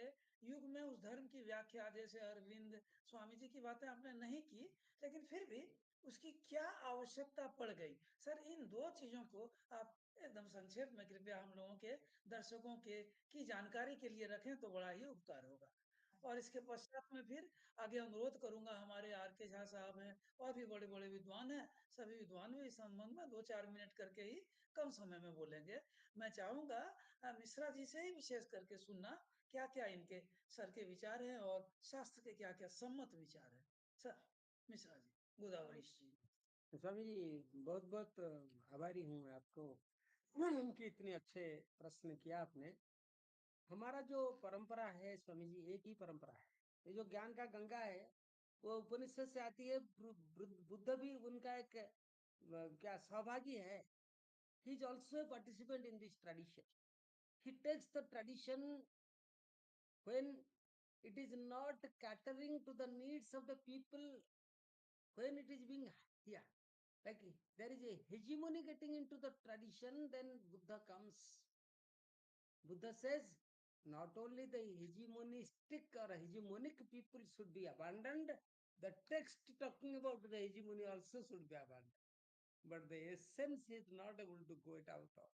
युग में उस धर्म की व्याख्या जैसे अरविंद स्वामी जी की बातें आपने नहीं की, लेकिन फिर भी उसकी क्या आवश्यकता पड़ गई? सर इन दो चीजों को आप एकदम संक्षेप में कृपया हम लोगों के दर्शकों के की जानकारी के लिए रखें तो बड़ा ही उपकार होगा। और इसके पश्चात में फिर आगे अनुरोध करूंगा, हमारे आर के झा साहब हैं और भी बड़े बड़े विद्वान हैं, सभी विद्वान भी इस संबंध में 2-4 मिनट करके ही कम समय में बोलेंगे। मैं चाहूंगा मिश्रा जी से ही विशेष करके सुनना क्या क्या इनके सर के विचार हैं और शास्त्र के क्या क्या सम्मत विचार हैं। सर मिश्रा जी, गोदावरी जी। स्वामी जी बहुत बहुत आभारी हूँ आपको कि इतने अच्छे प्रश्न किया आपने। हमारा जो परंपरा है स्वामी जी, एक ही परंपरा है। ये जो ज्ञान का गंगा है वो उपनिषद से आती है। बुद्ध भी उनका एक क्या सहभागी है। He is also participant in this tradition. He takes the tradition when it is not catering to the needs of the people, when it is being here. Like there is a hegemony getting into the tradition, then Buddha comes. Buddha says not only the hegemonistic or hegemonic people should be abandoned, the text talking about the hegemony also should be abandoned. But the essence is not able to go it out of.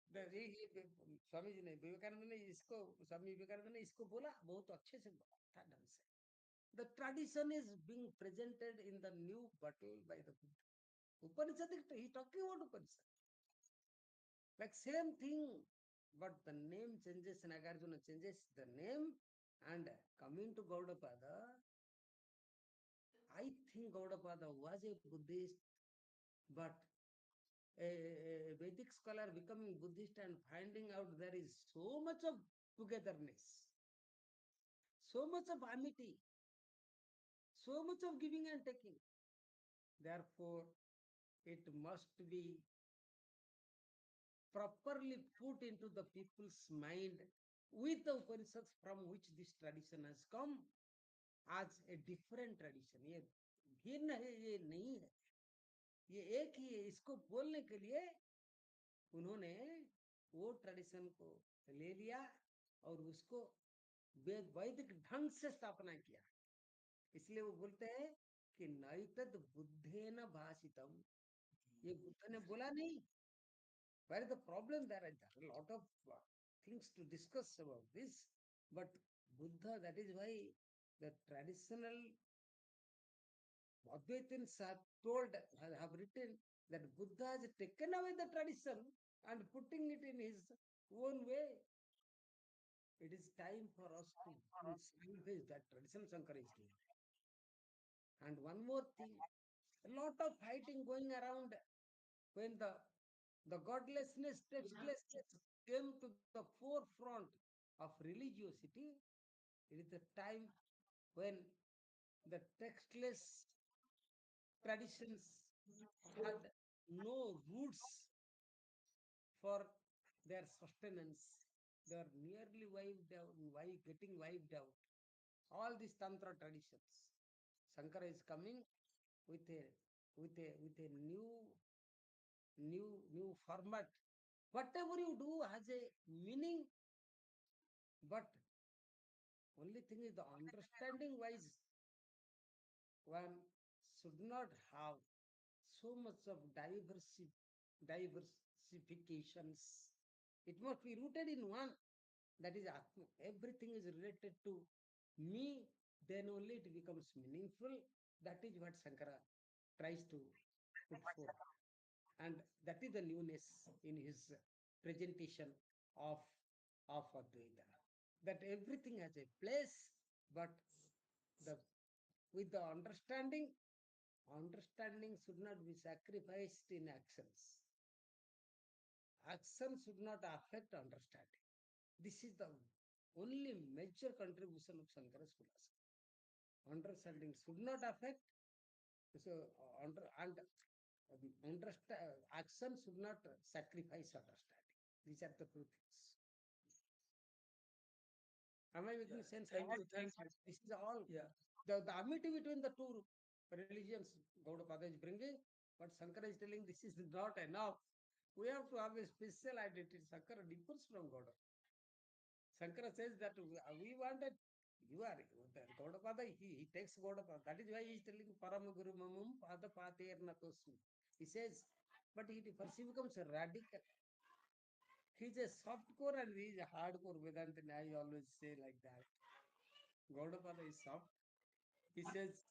Swami ji ने विवेकानंद ने इसको स्वामी विवेकानंद ने इसको बोला बहुत अच्छे से बोला था ढंग से. The tradition is being presented in the new bottle by the Buddha. Upanishadic, he's talking about Upanishad. Like same thing, but the name changes, Nagarjuna changes the name, and coming to Gaudapada, I think Gaudapada was a Buddhist, but a Vedic scholar becoming Buddhist and finding out there is so much of togetherness, so much of amity, so much of giving and taking. Therefore, it must be properly put into the people's mind with the Upanishads from which this tradition has come as a different tradition. ये भिन्न है, ये नहीं है, ये एक ही है. इसको बोलने के लिए उन्होंने वो ट्रेडिशन को ले लिया और उसको वैदिक ढंग से स्थापना किया. इसलिए वो बोलते हैं कि नैतद बुद्धेन भाषितम. ये बुद्ध ने बोला नहीं. Where is the problem? There are a lot of things to discuss about this, but Buddha, that is why the traditional Advaitins have told, have written that Buddha has taken away the tradition and putting it in his own way. It is time for us to salvage that tradition Shankara is doing. And one more thing, a lot of fighting going around when the godlessness, textlessness came to the forefront of religiosity. It is the time when the textless traditions had no roots for their sustenance. They are nearly wiped out, getting wiped out. All these tantra traditions. Shankara is coming with a new format. Whatever you do has a meaning, but only thing is the understanding wise one should not have so much of diversifications. It must be rooted in one, that is Atma. Everything is related to me, then only it becomes meaningful. That is what Shankara tries to put forth. And that is the newness in his presentation of Advaita. That everything has a place, but with the understanding should not be sacrificed in actions. Action should not affect understanding. This is the only major contribution of Shankara's philosophy. Understanding should not affect, so action should not sacrifice understanding. These are the two things. Am I making sense? Thank you. This is all. Yeah. The amity between the two religions Gaudapada is bringing, but Shankara is telling this is not enough. We have to have a special identity. Shankara differs from Gaudapada. Shankara says that we wanted, you are Gaudapada, he takes Gaudapada. That is why he is telling Parama Guru Mamum Pada Pater Natosmi. He says, but first he becomes a radical. He is a soft core and he is a hardcore Vedanta. I always say like that. Gaudapada is soft. He says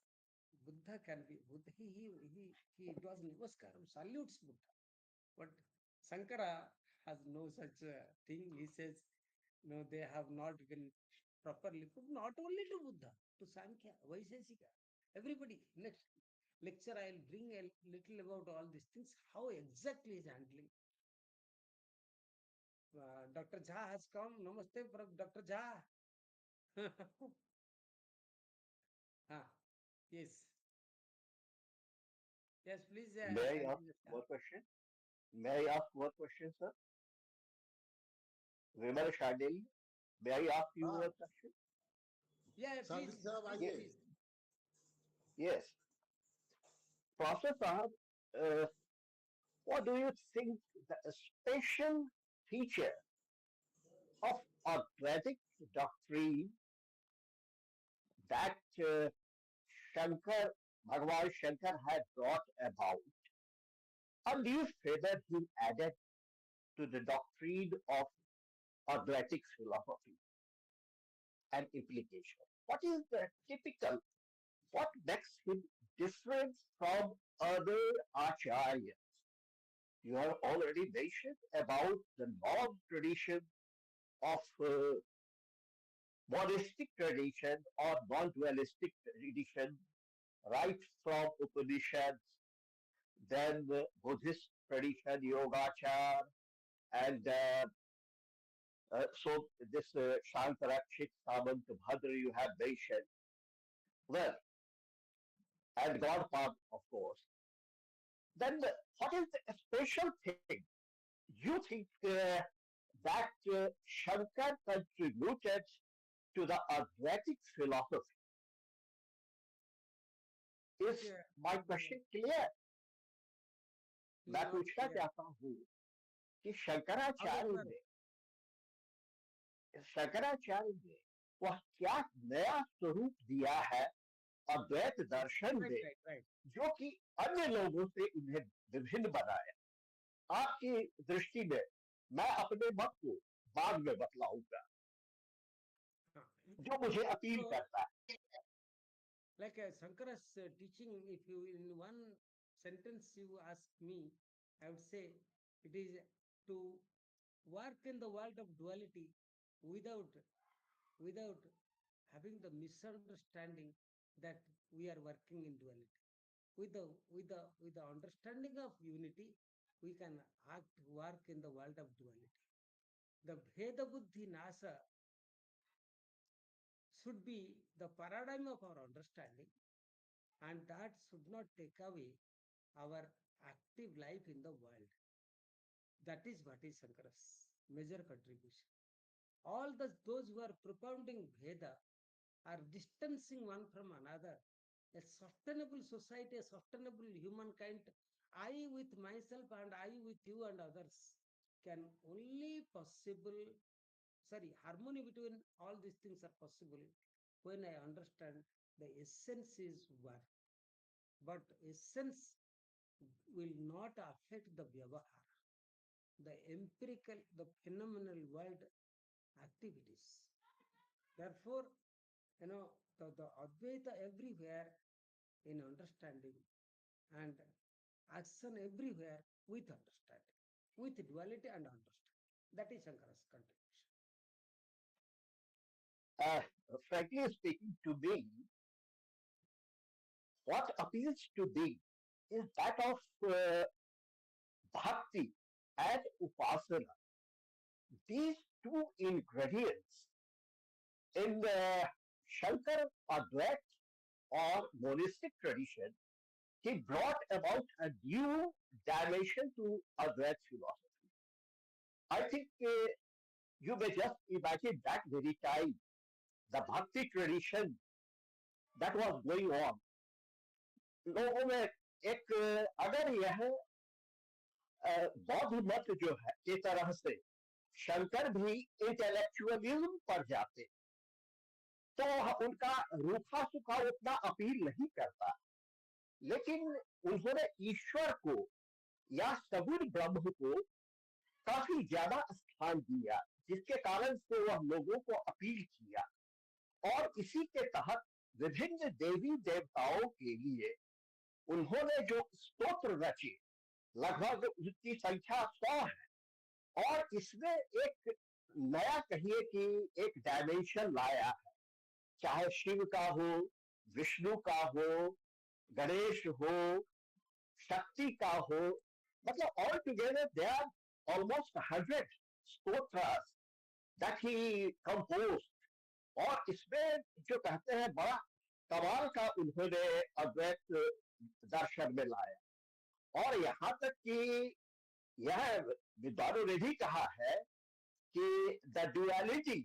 Buddha can be Buddha. It was Namaskaram, salutes Buddha. But Shankara has no such thing. He says, no, they have not been properly put, not only to Buddha, to Sankhya, Vaisheshika, everybody. Next lecture, I'll bring a little about all these things, how exactly is handling. Dr. Jha has come. Namaste, Dr. Jha. Yes. Yes, please. May I ask one question? May I ask one question, sir? Vimal Shadil, may I ask you one question? Yeah, please. Sir, Yes. Yes. Professor Sahab, what do you think the special feature of Advaitic doctrine that Shankar, Bhagwan Shankar had brought about, and do you say that he added to the doctrine of Advaitic philosophy and implication? What is the typical, what makes him different from other acharyas? You have already mentioned about the long tradition of monistic tradition or non-dualistic tradition, right from Upanishads, then Buddhist tradition, Yogachar, and so this Shantarakshit, Samant, Bhadra you have mentioned. Well, and God path, of course. Then what is the special thing you think that Shankar contributed to the Advaitic philosophy? Is my question clear? मैं पूछना चाहता हूँ कि शंकराचार्य ने वह क्या नया स्वरूप दिया है अद्वैत दर्शन में जो कि अन्य लोगों से उन्हें विभिन्न बनाया? आपकी दृष्टि में मैं अपने मत को बाद में बतलाऊंगा जो मुझे अपील करता है. Like Shankara's teaching, if you in one sentence you ask me, I would say it is to work in the world of duality without having the misunderstanding that we are working in duality. With the understanding of unity, we can work in the world of duality. The Bheda Buddhi Nasa should be the paradigm of our understanding, and that should not take away our active life in the world. That is what is Shankara's major contribution. All those who are propounding Bheda are distancing one from another. A sustainable society, a sustainable humankind, I with myself and I with you and others, can only possible, harmony between all these things are possible when I understand the essence is one. But essence will not affect the vyavahara, the empirical, the phenomenal world activities. Therefore, the Advaita everywhere in understanding and action everywhere with understanding, with duality and understanding. That is Shankara's contribution. Frankly speaking, to me, what appeals to me is that of bhakti and upasana. These two ingredients in the Shankar Advait or monistic tradition, he brought about a new dimension to Advait philosophy. I think you may just imagine that very time, the bhakti tradition that was going on. लोगों में एक अगर यह बौद्ध मत जो है के तरह से शंकर भी इंटेलेक्चुअलिज्म पर जाते तो उनका रूखा सूखा उतना अपील नहीं करता, लेकिन उन्होंने ईश्वर को या सगुण ब्रह्म को काफी ज्यादा स्थान दिया, जिसके कारण से वह लोगों को अपील किया और इसी के तहत विभिन्न देवी देवताओं के लिए उन्होंने जो स्तोत्र रचे, लगभग उसकी संख्या 100 है और इसमें एक नया कहिए कि एक डायमेंशन लाया है, चाहे शिव का हो, विष्णु का हो, गणेश हो, शक्ति का हो, मतलब all together there are almost 100 stotras that he composed और इसमें जो कहते हैं बड़ा कमाल का उन्होंने अद्वैत दर्शन में लाया और यहाँ तक कि यह विद्वानों ने भी कहा है कि द ड्युअलिटी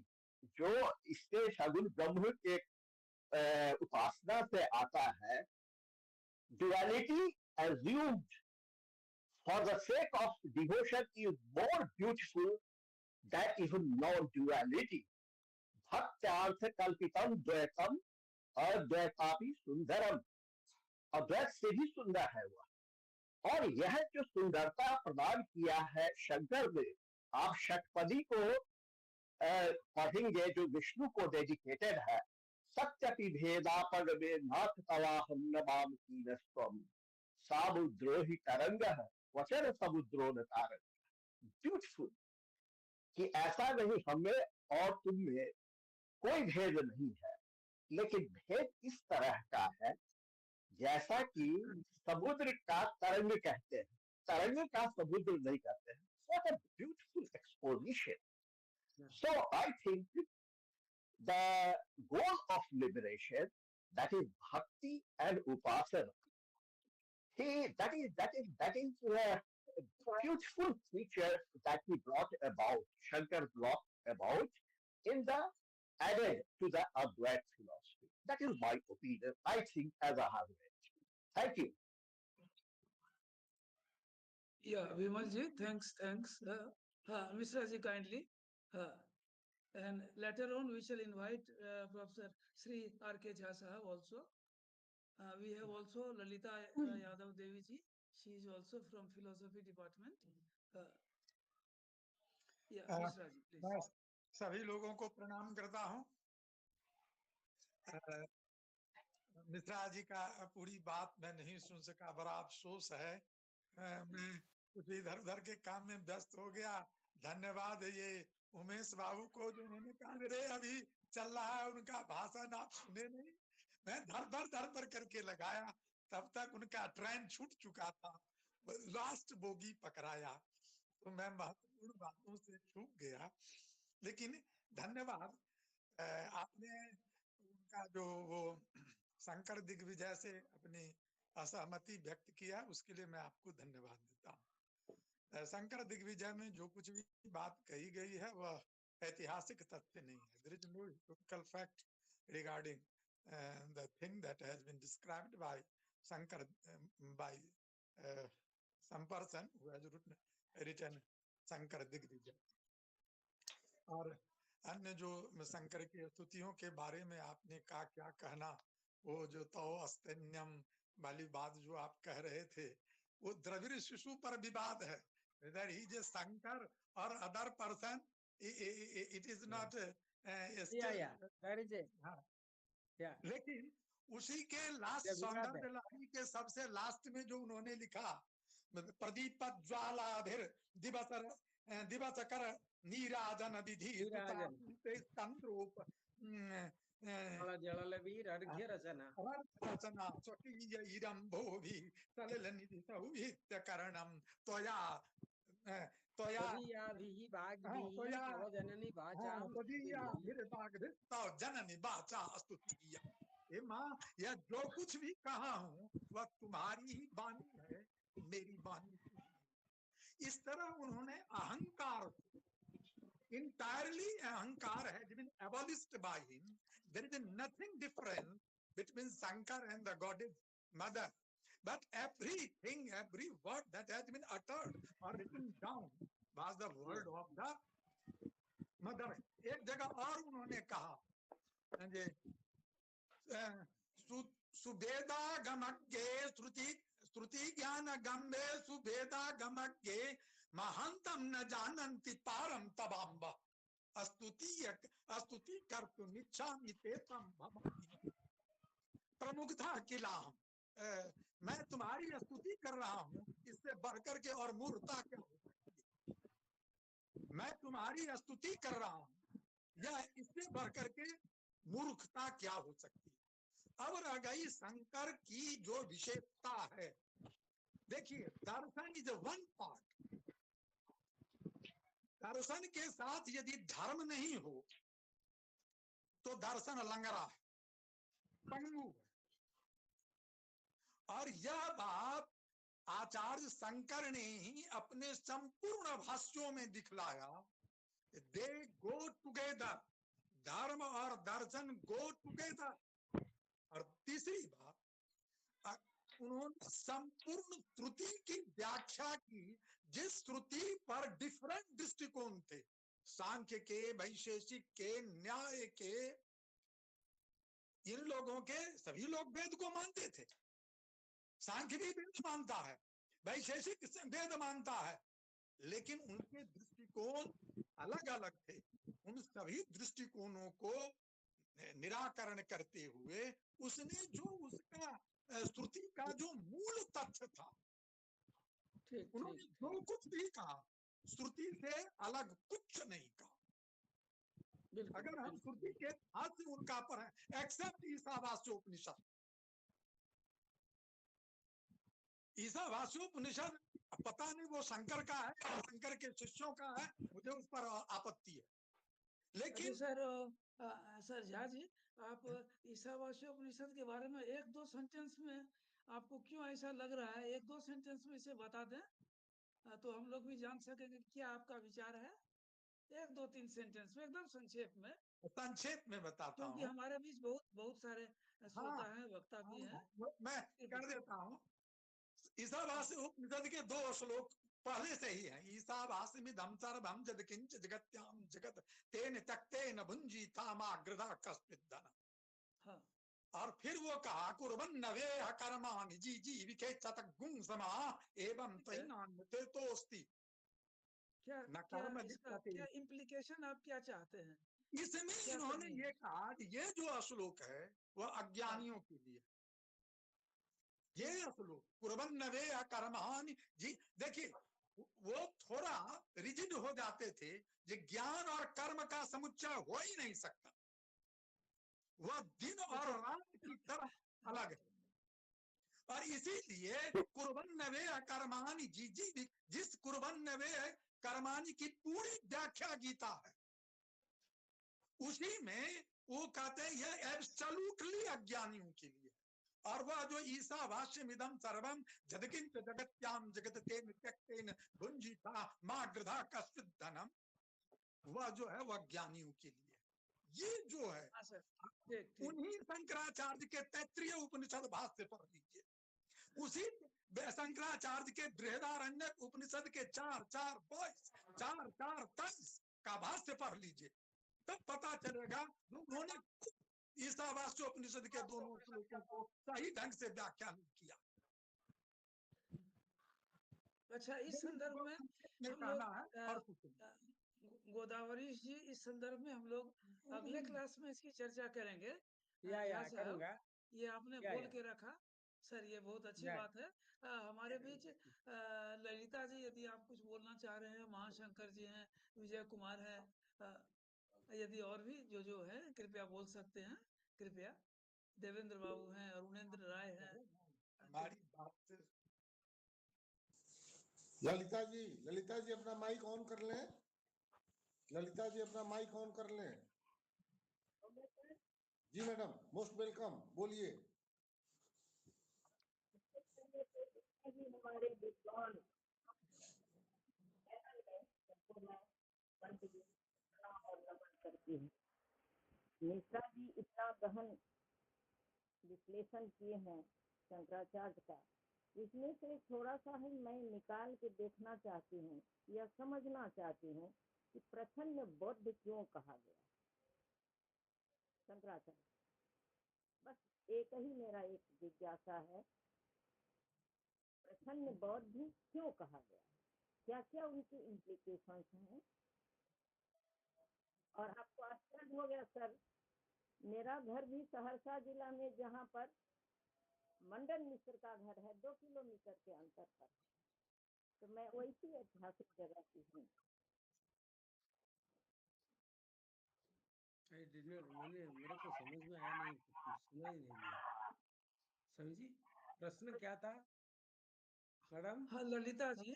जो इसके सगुण ब्रह्म के उपासना से आता है, duality assumed for the sake of devotion is more beautiful than even non-duality. भक्त्यार्थ कल्पितम द्वैतम अद्वैतापि सुंदरम, अद्वैत से भी सुंदर है वह। और यह जो सुंदरता प्रदान किया है शंकर ने, आप षटपदी को पढ़ेंगे जो विष्णु को डेडिकेटेड है। सत्यपि भेदापग में नाथ तवाहम नमाम कीनस्त्वम, सामुद्रोहि तरंग वचन समुद्रो न तारंग। ब्यूटीफुल कि ऐसा नहीं हमें और तुम में कोई भेद नहीं है, लेकिन भेद इस तरह का है जैसा कि समुद्र का तरंग कहते हैं, तरंग का समुद्र नहीं कहते हैं। What a beautiful exposition. So I think the goal of liberation, that is bhakti and upasana, that is beautiful feature that he brought about, Shankar brought about in the added to the Advait philosophy. That is my opinion, I think, as I have read. Thank you. Yeah, Vimal ji, thanks. Mishra ji, kindly. And later on, we shall invite Professor Sri R.K. Jha Sahab also. We have also Lalita Yadav Devi ji. She is also from Philosophy Department. Yeah, Mishra ji, please. मैं सभी लोगों को प्रणाम करता हूँ। मिश्रा जी का पूरी बात मैं नहीं सुन सका, बड़ा अफसोस है। मैं कुछ इधर उधर के काम में व्यस्त हो गया। धन्यवाद ये उमेश बाबू को जो उन्होंने कहा रे अभी चल रहा है उनका भाषण, आप सुने नहीं। मैं धर धर करके लगाया, तब तक उनका ट्रेन छूट चुका था, लास्ट बोगी पकड़ाया, तो मैं महत्वपूर्ण बातों से चूक गया। लेकिन धन्यवाद, आपने उनका जो वो शंकर दिग्विजय से अपनी असहमति व्यक्त किया, उसके लिए मैं आपको धन्यवाद देता हूँ। शंकर दिग्विजय में जो कुछ भी बात कही गई है वह ऐतिहासिक तथ्य नहीं है। There is no historical fact regarding the thing that has been described by Shankar, by some person who has written Shankar Digvijay। और अन्य जो शंकर की स्तुतियों के बारे में आपने कहा, क्या कहना, वो जो तो अस्तेन्यम वाली बात जो आप कह रहे थे, वो द्रविड़ शिशु पर विवाद है। Whether he is Shankar or other person, it is not that is it. Yeah. लेकिन उसी के लास्ट सौंदर्य लहरी के सबसे लास्ट में जो उन्होंने लिखा, प्रदीप ज्वालाभिर दिवसकर नीराजन विधि तंत्रोप जलवीर अर्घ्य रचना स्वकीय इरंभो भी सलिल निधि सौभित्य करणम त्वया जननी वाचा जननी वाचा स्तुतिया। माँ, यह जो कुछ भी कहा हूँ वह तुम्हारी ही वाणी है, मेरी वाणी। इस तरह उन्होंने अहंकार, entirely अहंकार has been abolished by him. There is nothing different between Shankar and the goddess mother, but everything, every word that has been uttered or written down was the word of the mother. एक जगह और उन्होंने कहा, सुभेदा गमज्ञे श्रुति ज्ञान गम्भे सुभेदा गमज्ञे महांतम न जानन्ति पारम तवाम्ब स्तुति कर्तुम इच्छामि तेतम भवामि। प्रमुखता किला, मैं तुम्हारी स्तुति कर रहा हूँ, इससे बढ़कर के और मूर्खता क्या हो सकती है। मैं तुम्हारी स्तुति कर रहा हूँ, या इससे बढ़कर के मूर्खता क्या हो सकती है। अब रह गई शंकर की जो विशेषता है। देखिए, दर्शन इज वन पार्ट। दर्शन के साथ यदि धर्म नहीं हो तो दर्शन लंगड़ा है, पंगु है। और यह बात आचार्य शंकर ने ही अपने संपूर्ण भाष्यों में दिखलाया। दे गो टुगेदर, धर्म और दर्शन गो टुगेदर। और तीसरी बात, उन्होंने संपूर्ण श्रुति की व्याख्या की, जिस श्रुति पर डिफरेंट दृष्टिकोण थे, सांख्य के, वैशेषिक के, न्याय के, इन लोगों के सभी लोग वेद को मानते थे। सांख्य भी वेद मानता है, वैशेषिक वेद मानता है, लेकिन उनके दृष्टिकोण अलग अलग थे। उन सभी दृष्टिकोणों को निराकरण करते हुए उसने जो उसका श्रुति का जो मूल तथ्य था, उन्होंने जो कुछ भी कहा श्रुति से अलग कुछ नहीं कहा। अगर हम श्रुति के हाथ से उनका पर है, एक्सेप्ट ईशावास्योपनिषद। ईशावास्योपनिषद पता नहीं वो शंकर का है, शंकर के शिष्यों का है, मुझे उस पर आपत्ति है। लेकिन सर झा जी, आप ईशावास्योपनिषद के बारे में एक दो सेंटेंस में आपको क्यों ऐसा लग रहा है, एक दो सेंटेंस में इसे बता दें तो हम लोग भी जान सकेंगे क्या आपका विचार है। एक दो तीन सेंटेंस में एकदम संक्षेप में बताता हूँ, क्योंकि हमारे बीच बहुत सारे श्रोता हैं, वक्ता भी हैं। मैं कर देता हूँ। ईशावास्योपनिषद के 2 श्लोक पहले से ही है। ईशावास्यमिदं सर्वं यत्किंच जगत्याम जगत तेन त्यक्तेन भुंजीता मा गृधा कस्मिद्। हाँ। और फिर वो कहा कुर्वन्नवेह कर्माणि जीविके चतगुं समा एवं तैनान्यते तोस्ति। क्या इम्प्लीकेशन आप क्या चाहते हैं इसमें? इन्होंने ये कहा कि ये जो श्लोक है वह अज्ञानियों के लिए, ये श्लोक कुर्वन्नवेह कर्माणि जी। देखिए वो थोड़ा रिजिड हो जाते थे, ये ज्ञान और कर्म का समुच्चय हो ही नहीं सकता, वह दिन और रात की तरह अलग है। और इसीलिए कुर्वन्नवेह कर्माणि जिस कुर्वन्नवेह कर्माणि की पूरी व्याख्या गीता है, उसी में वो कहते हैं यह एब्सोल्युटली अज्ञानियों के लिए। और वह जो ईशावास्यमिदं सर्वं यत्किंच जगत्याम जगत तेन त्यक्तेन भुंजीता मा गृधा कस्मिद् धनम, वह जो है वह ज्ञानियों के लिए। ये जो है उन्हीं शंकराचार्य के तैत्तिरीय उपनिषद भाष्य पढ़ लीजिए, उसी शंकराचार्य के बृहदारण्यक उपनिषद के 4:22 का भाष्य पढ़ लीजिए, तब पता चलेगा उन्होंने ईशावास्योपनिषद के दोनों श्लोकों को सही ढंग से व्याख्या नहीं किया। अच्छा, इस संदर्भ में हम लोग गोदावरी जी, इस संदर्भ में हम लोग अगले क्लास में इसकी चर्चा करेंगे। करूंगा। ये आपने बोल के रखा सर, ये बहुत अच्छी बात है। हमारे बीच ललिता जी यदि आप कुछ बोलना चाह रहे हैं, महाशंकर जी हैं, विजय कुमार है, यदि और भी जो है कृपया बोल सकते हैं। कृपया देवेंद्र बाबू हैं, अरुणेंद्र राय हैं। हमारी बात ललिता जी अपना माइक ऑन कर लें। ललिता जी अपना माइक ऑन कर लें। जी मैडम, मोस्ट वेलकम, बोलिए। हमारे विद्वान करती हूँ, मिश्रा जी इतना गहन विश्लेषण किए हैं शंकराचार्य का, इसमें से थोड़ा सा ही मैं निकाल के देखना चाहती हूँ या समझना चाहती हूँ कि प्रसन्न बौद्ध क्यों कहा गया शंकराचार्य। बस एक ही मेरा एक जिज्ञासा है, प्रसन्न बौद्ध क्यों कहा गया, क्या क्या उनके इम्प्लीकेशंस हैं। और आपको आश्चर्य हो गया सर, मेरा घर भी सहरसा जिला में, जहाँ पर मंडन मिश्र का घर है 2 किलोमीटर के अंतर पर, तो मैं वैसी ऐतिहासिक जगह की हूँ। मेरे को समझ में आया नहीं, सुना ही नहीं दिया। सभी जी प्रश्न क्या था मैडम? हाँ ललिता जी,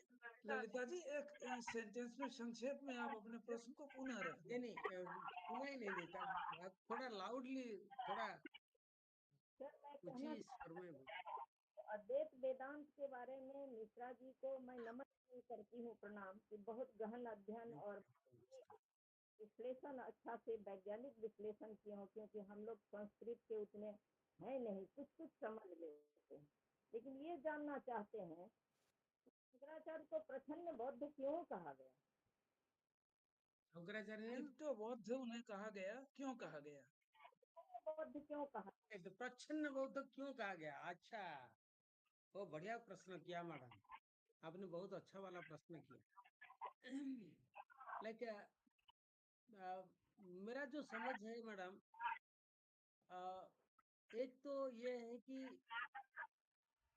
एक सेंटेंस में संक्षेप में आप अपने प्रश्न को पुनः रखें। नहीं सुना ही नहीं देता, थोड़ा लाउडली, थोड़ा ऊंची स्वर में। अद्वैत वेदांत के बारे में मिश्रा जी को मैं नमन करती हूँ, प्रणाम, कि बहुत गहन अध्ययन और विश्लेषण अच्छा से वैज्ञानिक विश्लेषण किए हो, क्योंकि हम लोग संस्कृत के उतने हैं नहीं, कुछ समझ लेते हैं। लेकिन ये जानना चाहते हैं शंकराचार्य को प्रसन्न बौद्ध क्यों कहा गया? शंकराचार्य दीप्तो बौद्ध उन्हें कहा गया, क्यों कहा गया? बौद्ध क्यों कहा? प्रच्छन्न बौद्ध क्यों कहा गया? अच्छा, वो बढ़िया प्रश्न किया मैडम, आपने बहुत अच्छा वाला प्रश्न किया। लाइक मेरा जो समझ है मैडम, एक तो ये है कि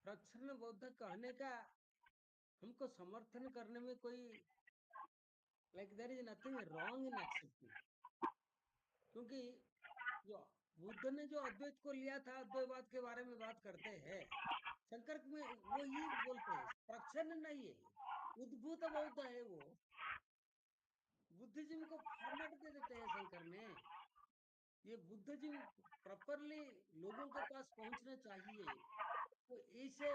प्रच्छन्न बौद्ध कहने का हमको समर्थन करने में कोई like there is nothing wrong in accepting, क्योंकि जो बुद्ध ने जो अद्वैत को लिया था, अद्वैतवाद के बारे में बात करते हैं, शंकर में वो ही बोलते हैं, प्रच्छन्न नहीं है, उद्भूत बौद्ध है वो। बुद्धिज्म को फॉर्मेट दे देते हैं शंकर में। ये बुद्धिज्म प्रॉपरली लोगों के पास पहुंचना चाहिए, तो इसे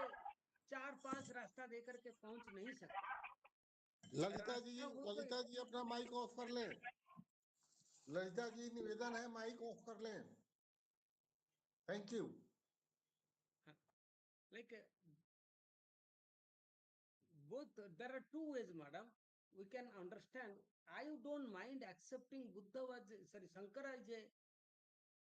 4-5 रास्ता देकर के पहुंच नहीं सकते। ललिता जी अपना माइक ऑफ कर लें। ललिता जी निवेदन है, माइक ऑफ कर लें। Thank you. Like both, there are two ways, madam. We can understand. I don't mind accepting Buddha was, sorry, Shankara is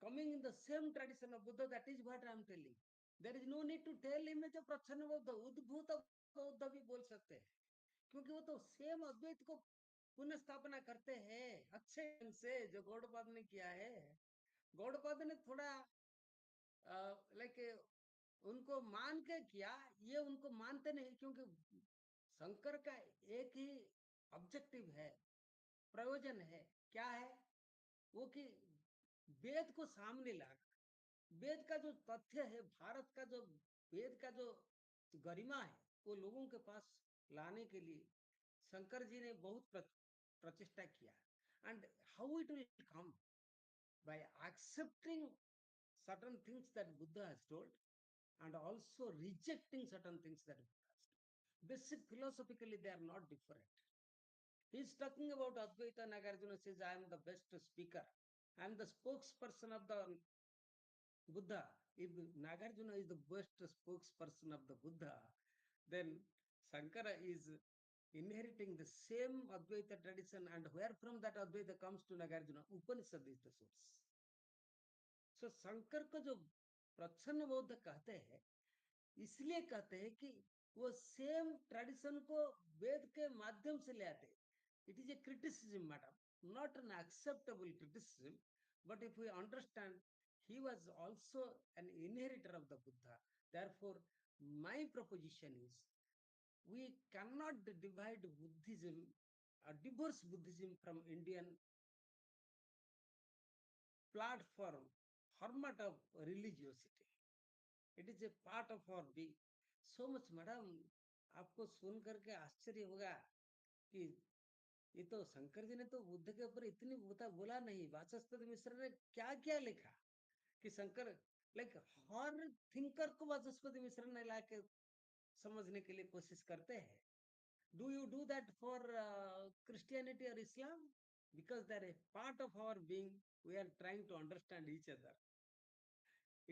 coming in the same tradition of Buddha. That is what I am telling. There is no need to tell him as a Prachanna Buddha, Udbhuta Buddha भी बोल सकते हैं, क्योंकि वो तो same अद्वैत को पुनः स्थापना करते हैं अच्छे ढंग से, जो गौड़पाद ने किया है। गौड़पाद ने थोड़ा लाइक उनको मान के किया, ये उनको मानते नहीं, क्योंकि शंकर का एक ही ऑब्जेक्टिव है, प्रयोजन है। क्या है वो? कि वेद को सामने लाना, वेद का जो तथ्य है, भारत का जो वेद का जो गरिमा है, वो लोगों के पास लाने के लिए शंकर जी ने बहुत प्रचेष्टा किया। And how it will come? by accepting certain things that Buddha has told and also rejecting certain things that Buddha has told. Basic philosophically they are not different. He is talking about Advaita. Nagarjuna says, I am the best speaker, I am the spokesperson of the Buddha. If Nagarjuna is the best spokesperson of the Buddha, then Shankara is inheriting the same Advaita tradition, and where from that Advaita comes to Nagarjuna, Upanishad is the source. So Shankar को जो प्रच्छन्न बौद्ध कहते हैं, इसलिए कहते हैं कि वो सेम ट्रेडिशन को वेद के माध्यम से ले आते। It is a criticism madam, not an acceptable criticism, but if we understand he was also an inheritor of the Buddha. Therefore, my proposition is we cannot divide Buddhism or divorce Buddhism from Indian platform format of religiosity. It is a part of our being. So much, madam, आपको सुन करके आश्चर्य होगा कि ये तो शंकर जी ने तो बुद्ध के ऊपर इतनी बोला नहीं। वाचस्पति मिश्र ने क्या क्या लिखा कि शंकर लाइक हर थिंकर को वाचस्पति मिश्र ने लाके समझने के लिए कोशिश करते हैं। Do you do that for Christianity और Islam? Because they are a part of our being, we are trying to understand each other.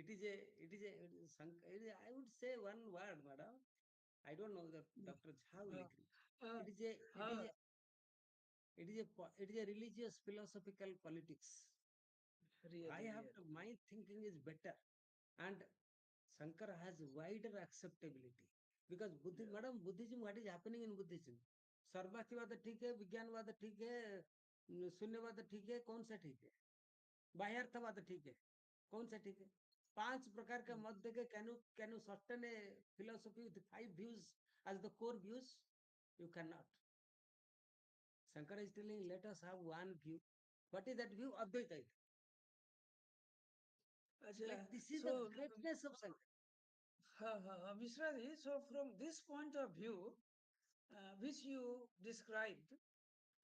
It is I would say one word, madam. I don't know that Dr. Jha will agree. It is a religious philosophical politics. Really, I have to, my thinking is better, and Shankara has wider acceptability because Buddhism, madam, Buddhism, what is happening in Buddhism? सर्ववाद ठीक है, विज्ञानवाद ठीक है, शून्यवाद ठीक है, कौन सा ठीक है? बाह्यार्थवाद ठीक है, कौन सा ठीक है? 5 प्रकार के मत देके can you sustain a philosophy with 5 views as the core views? You cannot. Shankara is telling, let us have one view. What is that view? Advaita. Like this is the greatness of Shankara. Mishraji, so from this point of view, which you described,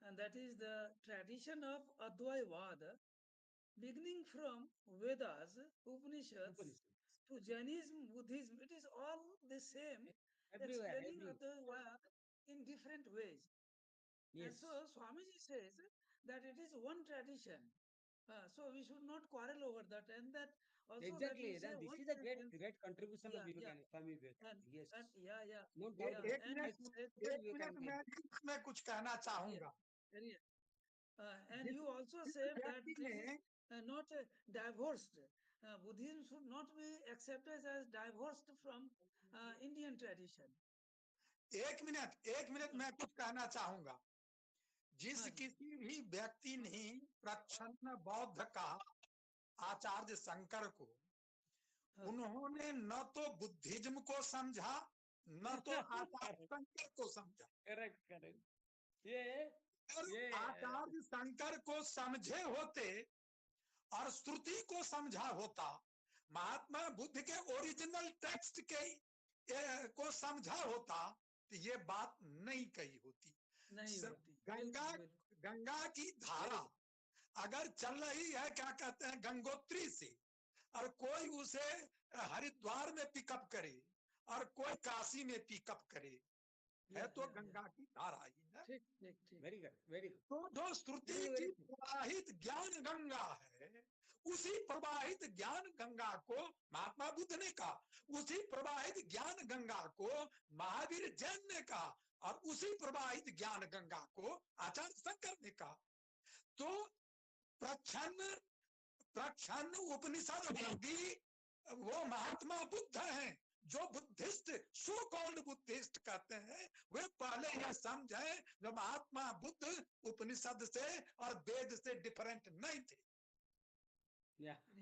and that is the tradition of Advaivada, beginning from Vedas, Upanishads, to Jainism, Buddhism, it is all the same, explaining Advaivada in different ways. Yes. And so Swamiji says that it is one tradition. So we should not quarrel over that, and that Also Exactly. that Then we this say is a one great, sentence. great contribution of Yeah, yeah. Swami Vivekananda. And Yes. yeah. No doubt. Yeah, एक and minute you said एक minute मैं कुछ कहना चाहूंगा। and you also said that व्यक्ति this ने is not divorced. Buddhism should not be accepted as divorced from Indian tradition. एक minute मैं कुछ कहना चाहूंगा। जिस हाँ जी। किसी भी व्यक्ति ने प्रच्छन्न बौद्ध का आचार्य शंकर को, हाँ। उन्होंने न तो बुद्धिज्म को समझा न तो आचार्य शंकर को समझा। करेक्ट। ये आचार्य शंकर को समझे होते और श्रुति को समझा होता, महात्मा बुद्ध के ओरिजिनल टेक्स्ट के को समझा होता, तो ये बात नहीं कही होती। गंगा की धारा अगर चल रही है, क्या कहते हैं, गंगोत्री से, और कोई उसे हरिद्वार में पिकअप करे और कोई काशी में पिकअप करे, है तो गंगा की धारा ही है। ठीक। Very good. तो जो श्रुति की प्रवाहित ज्ञान गंगा है, उसी प्रवाहित ज्ञान गंगा को महात्मा बुद्ध ने कहा, उसी प्रवाहित ज्ञान गंगा को महावीर जैन ने कहा, और उसी प्रवाहित ज्ञान गंगा को आचार्य शंकर ने कहा। तो प्रच्छन्न उपनिषद भी वो महात्मा बुद्ध हैं, जो बुद्धिस्ट, सो कॉल्ड बुद्धिस्ट कहते हैं, वे पहले यह समझे जो महात्मा बुद्ध उपनिषद से और वेद से डिफरेंट नहीं थे।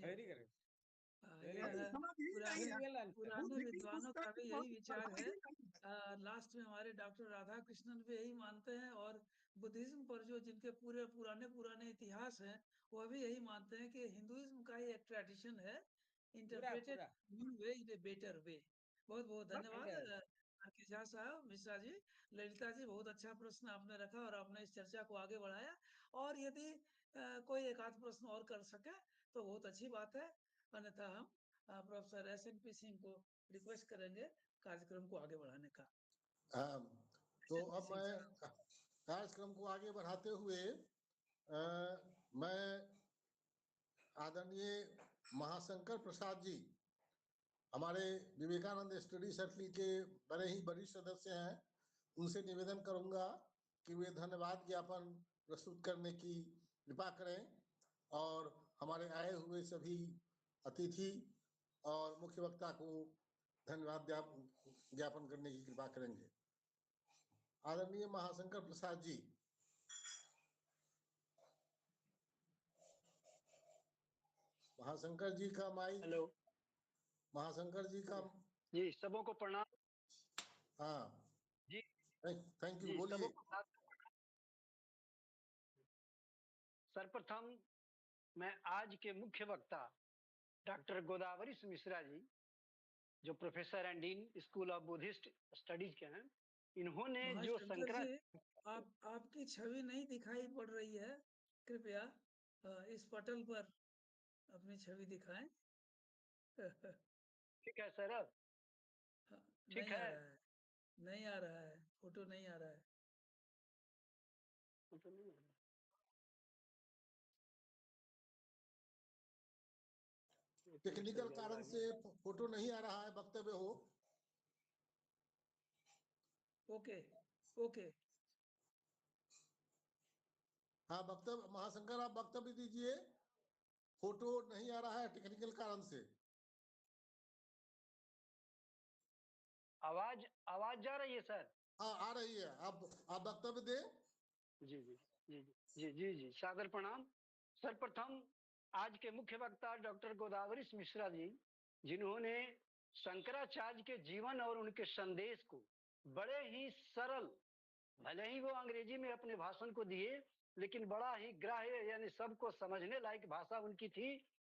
Very correct. पुराने विद्वानों का भी यही विचार है। लास्ट में हमारे डॉक्टर राधा कृष्णन भी यही मानते हैं, और बुद्धिज्म पर जो जिनके पूरे पुराने इतिहास हैं, वह भी यही मानते हैं कि हिंदुइज्म का ही एक ट्रेडिशन है, interpreted new way in a better way. बहुत धन्यवाद झा साहब, मिश्रा जी, ललिता जी, बहुत अच्छा प्रश्न आपने रखा और आपने इस चर्चा को आगे बढ़ाया। और यदि कोई एक आध प्रश्न और कर सके तो बहुत अच्छी बात है, अन्यथा हम प्रोफेसर SNP सिंह को रिक्वेस्ट करेंगे कार्यक्रम को आगे बढ़ाने का। तो अब मैं कार्यक्रम को आगे बढ़ाते हुए मैं आदरणीय महाशंकर प्रसाद जी, हमारे विवेकानंद स्टडी सर्किल के बड़े ही वरिष्ठ सदस्य हैं, उनसे निवेदन करूंगा कि वे धन्यवाद ज्ञापन प्रस्तुत करने की कृपा करें और हमारे आए हुए सभी अतिथि और मुख्य वक्ता को धन्यवाद ज्ञापन करने की कृपा करेंगे। आदरणीय महाशंकर प्रसाद जी। महाशंकर जी का माइक। हेलो। महाशंकर जी का जी, सबों को प्रणाम। हाँ जी, थैंक यू, बोलिए। सर्वप्रथम मैं आज के मुख्य वक्ता डॉक्टर गोदावरी मिश्रा जी, जो professor and dean school of Buddhist studies के हैं, इन्होंने जो आपकी छवि नहीं दिखाई पड़ रही है, कृपया इस पटल पर अपनी छवि दिखाएं। ठीक है सर, अब ठीक है? नहीं आ रहा है, फोटो नहीं आ रहा है। टेक्निकल कारण से फोटो नहीं आ रहा है, वक्तव्य हो। ओके। हाँ, वक्तव्य महाशंकर, आप वक्तव्य दीजिए। फोटो नहीं आ रहा है टेक्निकल कारण से। आवाज जा रही है सर? हाँ, आ रही है। आप वक्तव्य दें। जी, सादर प्रणाम। सर्वप्रथम आज के मुख्य वक्ता डॉक्टर गोदावरी मिश्रा जी, जिन्होंने शंकराचार्य के जीवन और उनके संदेश को बड़े ही सरल, भले ही वो अंग्रेजी में अपने भाषण को दिए, लेकिन बड़ा ही ग्राह्य, यानी सबको समझने लायक भाषा उनकी थी,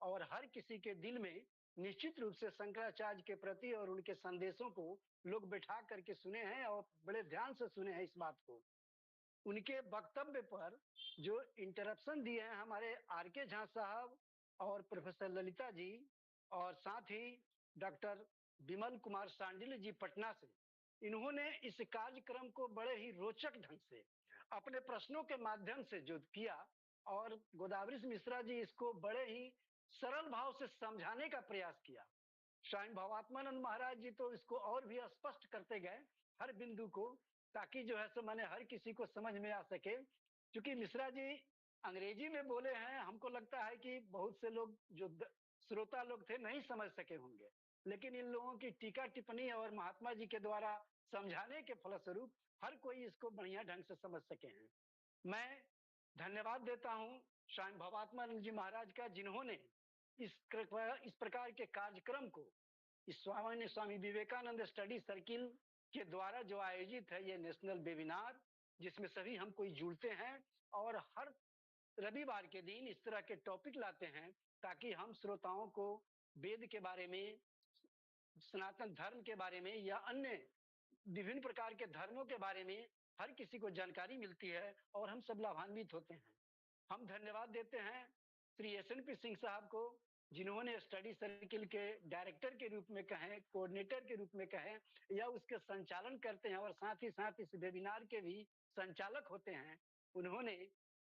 और हर किसी के दिल में निश्चित रूप से शंकराचार्य के प्रति और उनके संदेशों को लोग बैठा करके सुने हैं और बड़े ध्यान से सुने हैं इस बात को। उनके वक्तव्य पर जो इंटरप्शन दिए हैं हमारे RK झा साहब और प्रोफेसर ललिता जी, और साथ ही डॉक्टर विमल कुमार सांडिल जी पटना से, इन्होंने इस कार्यक्रम को बड़े ही रोचक ढंग से अपने प्रश्नों के माध्यम से जो किया, और गोदावरी मिश्रा जी इसको बड़े ही सरल भाव से समझाने का प्रयास किया। स्वामी भवात्मानंद महाराज जी तो इसको और भी स्पष्ट करते गए हर बिंदु को, ताकि जो है सो मैंने हर किसी को समझ में आ सके। क्योंकि मिश्रा जी अंग्रेजी में बोले हैं, हमको लगता है कि बहुत से लोग जो श्रोता लोग थे नहीं समझ सके होंगे, लेकिन इन लोगों की टीका टिप्पणी और महात्मा जी के द्वारा समझाने के फलस्वरूप हर कोई इसको बढ़िया ढंग से समझ सके हैं। मैं धन्यवाद देता हूँ स्वामी भवात्मानंद जी महाराज का, जिन्होंने इस प्रकार के कार्यक्रम को इस स्वामी विवेकानंद स्टडी सर्किल के द्वारा जो आयोजित है ये नेशनल वेबिनार, जिसमें सभी हम कोई जुड़ते हैं और हर रविवार के दिन इस तरह के टॉपिक लाते हैं, ताकि हम श्रोताओं को वेद के बारे में, सनातन धर्म के बारे में या अन्य विभिन्न प्रकार के धर्मों के बारे में हर किसी को जानकारी मिलती है और हम सब लाभान्वित होते हैं। हम धन्यवाद देते हैं श्री SNP सिंह साहब को, जिन्होंने स्टडी सर्किल के डायरेक्टर के रूप में कहें, कोऑर्डिनेटर के रूप में कहें, या उसके संचालन करते हैं और साथ ही साथ इस वेबिनार के भी संचालक होते हैं। उन्होंने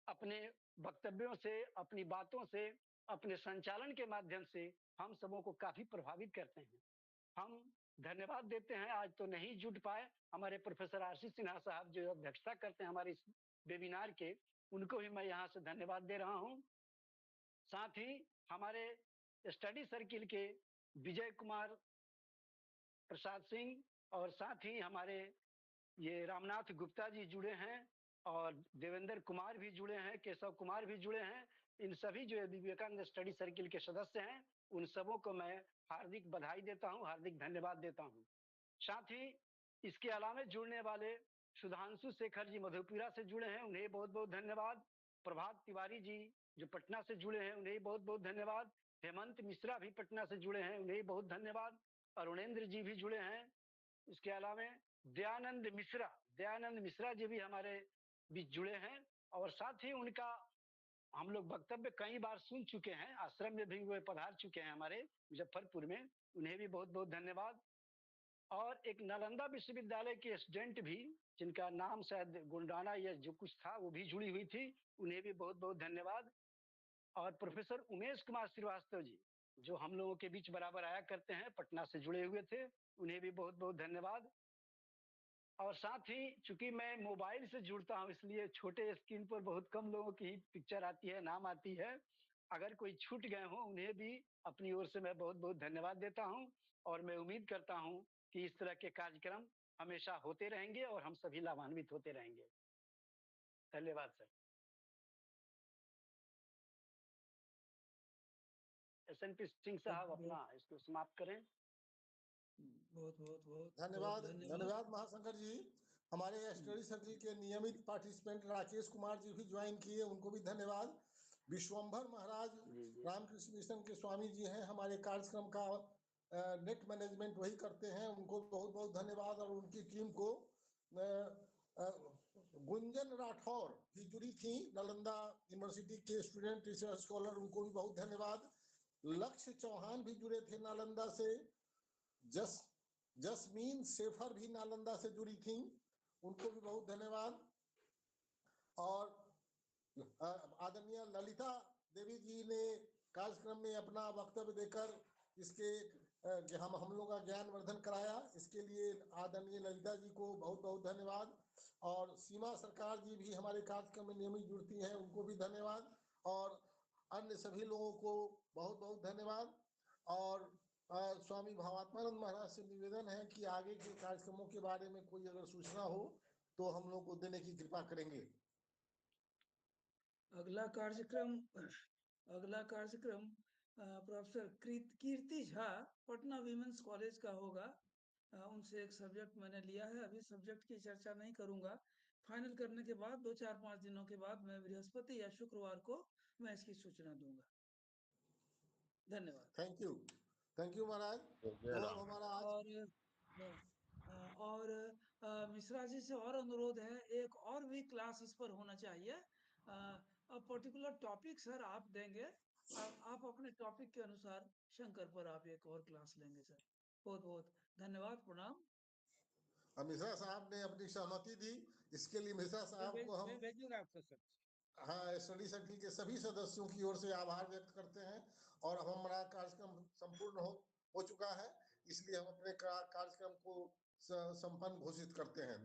अपने वक्तव्यों से, अपनी बातों से, अपने संचालन के माध्यम से हम सबों को काफी प्रभावित करते हैं। हम धन्यवाद देते हैं। आज तो नहीं जुट पाए हमारे प्रोफेसर RC सिन्हा साहब जो अध्यक्षता करते हैं हमारे इस वेबिनार के, उनको भी मैं यहाँ से धन्यवाद दे रहा हूँ। साथ ही हमारे स्टडी सर्किल के विजय कुमार प्रसाद सिंह और साथ ही हमारे ये रामनाथ गुप्ता जी जुड़े हैं और देवेंद्र कुमार भी जुड़े हैं, केशव कुमार भी जुड़े हैं। इन सभी जो विवेकानंद स्टडी सर्किल के सदस्य हैं, उन सबों को मैं हार्दिक बधाई देता हूं, हार्दिक धन्यवाद देता हूं। साथ ही इसके अलावा जुड़ने वाले सुधांशु शेखर जी मधेपुरा से जुड़े हैं, उन्हें बहुत बहुत धन्यवाद। प्रभात तिवारी जी जो पटना से जुड़े हैं, उन्हें बहुत बहुत धन्यवाद। हेमंत मिश्रा भी पटना से जुड़े हैं, उन्हें बहुत धन्यवाद। अरुणेंद्र जी भी जुड़े हैं। इसके अलावा दयानंद मिश्रा जी भी हमारे बीच जुड़े हैं और साथ ही उनका हम लोग वक्तव्य कई बार सुन चुके हैं, आश्रम में भी वो पधार चुके हैं हमारे मुजफ्फरपुर में, उन्हें भी बहुत बहुत धन्यवाद। और एक नालंदा विश्वविद्यालय के स्टूडेंट भी, जिनका नाम शायद गुंडाना या जो कुछ था, वो भी जुड़ी हुई थी, उन्हें भी बहुत बहुत धन्यवाद। और प्रोफेसर उमेश कुमार श्रीवास्तव जी जो हम लोगों के बीच बराबर आया करते हैं, पटना से जुड़े हुए थे, उन्हें भी बहुत बहुत धन्यवाद। और साथ ही चूंकि मैं मोबाइल से जुड़ता हूं, इसलिए छोटे स्क्रीन पर बहुत कम लोगों की पिक्चर आती है, नाम आती है। अगर कोई छूट गए हो, उन्हें भी अपनी ओर से मैं बहुत बहुत धन्यवाद देता हूं और मैं उम्मीद करता हूं कि इस तरह के कार्यक्रम हमेशा होते रहेंगे और हम सभी लाभान्वित होते रहेंगे। धन्यवाद सर। SNP सिंह साहब अपना इसको समाप्त करें। बहुत बहुत बहुत धन्यवाद महाशंकर जी। हमारे स्टडी सर्किल के नियमित पार्टिसिपेंट राकेश कुमार जी भी ज्वाइन किए, उनको भी धन्यवाद। विश्वंभर महाराज रामकृष्ण मिशन के स्वामी जी हैं, हमारे कार्यक्रम का नेट मैनेजमेंट वही करते हैं, उनको बहुत बहुत धन्यवाद। और उनकी टीम को गुंजन राठौर भी जुड़ी थी, नालंदा यूनिवर्सिटी के स्टूडेंट रिसर्च स्कॉलर, उनको भी बहुत धन्यवाद। लक्ष्य चौहान भी जुड़े थे नालंदा से। जसमीन शेखर भी नालंदा से जुड़ी थी, उनको भी बहुत धन्यवाद। और आदरणीय ललिता देवी जी ने कार्यक्रम में अपना वक्तव्य देकर इसके हम लोग का ज्ञानवर्धन कराया, इसके लिए आदरणीय ललिता जी को बहुत बहुत धन्यवाद। और सीमा सरकार जी भी हमारे कार्यक्रम में नियमित जुड़ती हैं, उनको भी धन्यवाद। और अन्य सभी लोगों को बहुत बहुत धन्यवाद। और स्वामी भवात्मानंद महाराज से निवेदन है कि आगे के कार्यक्रमों के बारे में कोई अगर सूचना हो तो हम लोग को देने की कृपा करेंगे। अगला कार्यक्रम professor Kirti Jha Patna women's college का होगा। उनसे एक सब्जेक्ट मैंने लिया है, अभी सब्जेक्ट की चर्चा नहीं करूंगा। फाइनल करने के बाद 2-4-5 दिनों के बाद मैं बृहस्पति या शुक्रवार को मैं इसकी सूचना दूंगा। धन्यवाद। थैंक यू महाराज। तो हमारा और मिश्रा जी से और अनुरोध है, एक और भी क्लास इस पर होना चाहिए। पर्टिकुलर टॉपिक सर आप देंगे, आप अपने टॉपिक के अनुसार शंकर पर आप एक और क्लास लेंगे सर। बहुत बहुत धन्यवाद, प्रणाम। मिश्रा साहब ने अपनी सहमति दी, इसके लिए मिश्रा साहब को हम भेजूंगा आपको सर। हाँ, स्टडी सर्किल के सभी सदस्यों की ओर से आभार व्यक्त करते हैं और हमारा कार्यक्रम संपूर्ण हो चुका है, इसलिए हम अपने कार्यक्रम को संपन्न घोषित करते हैं।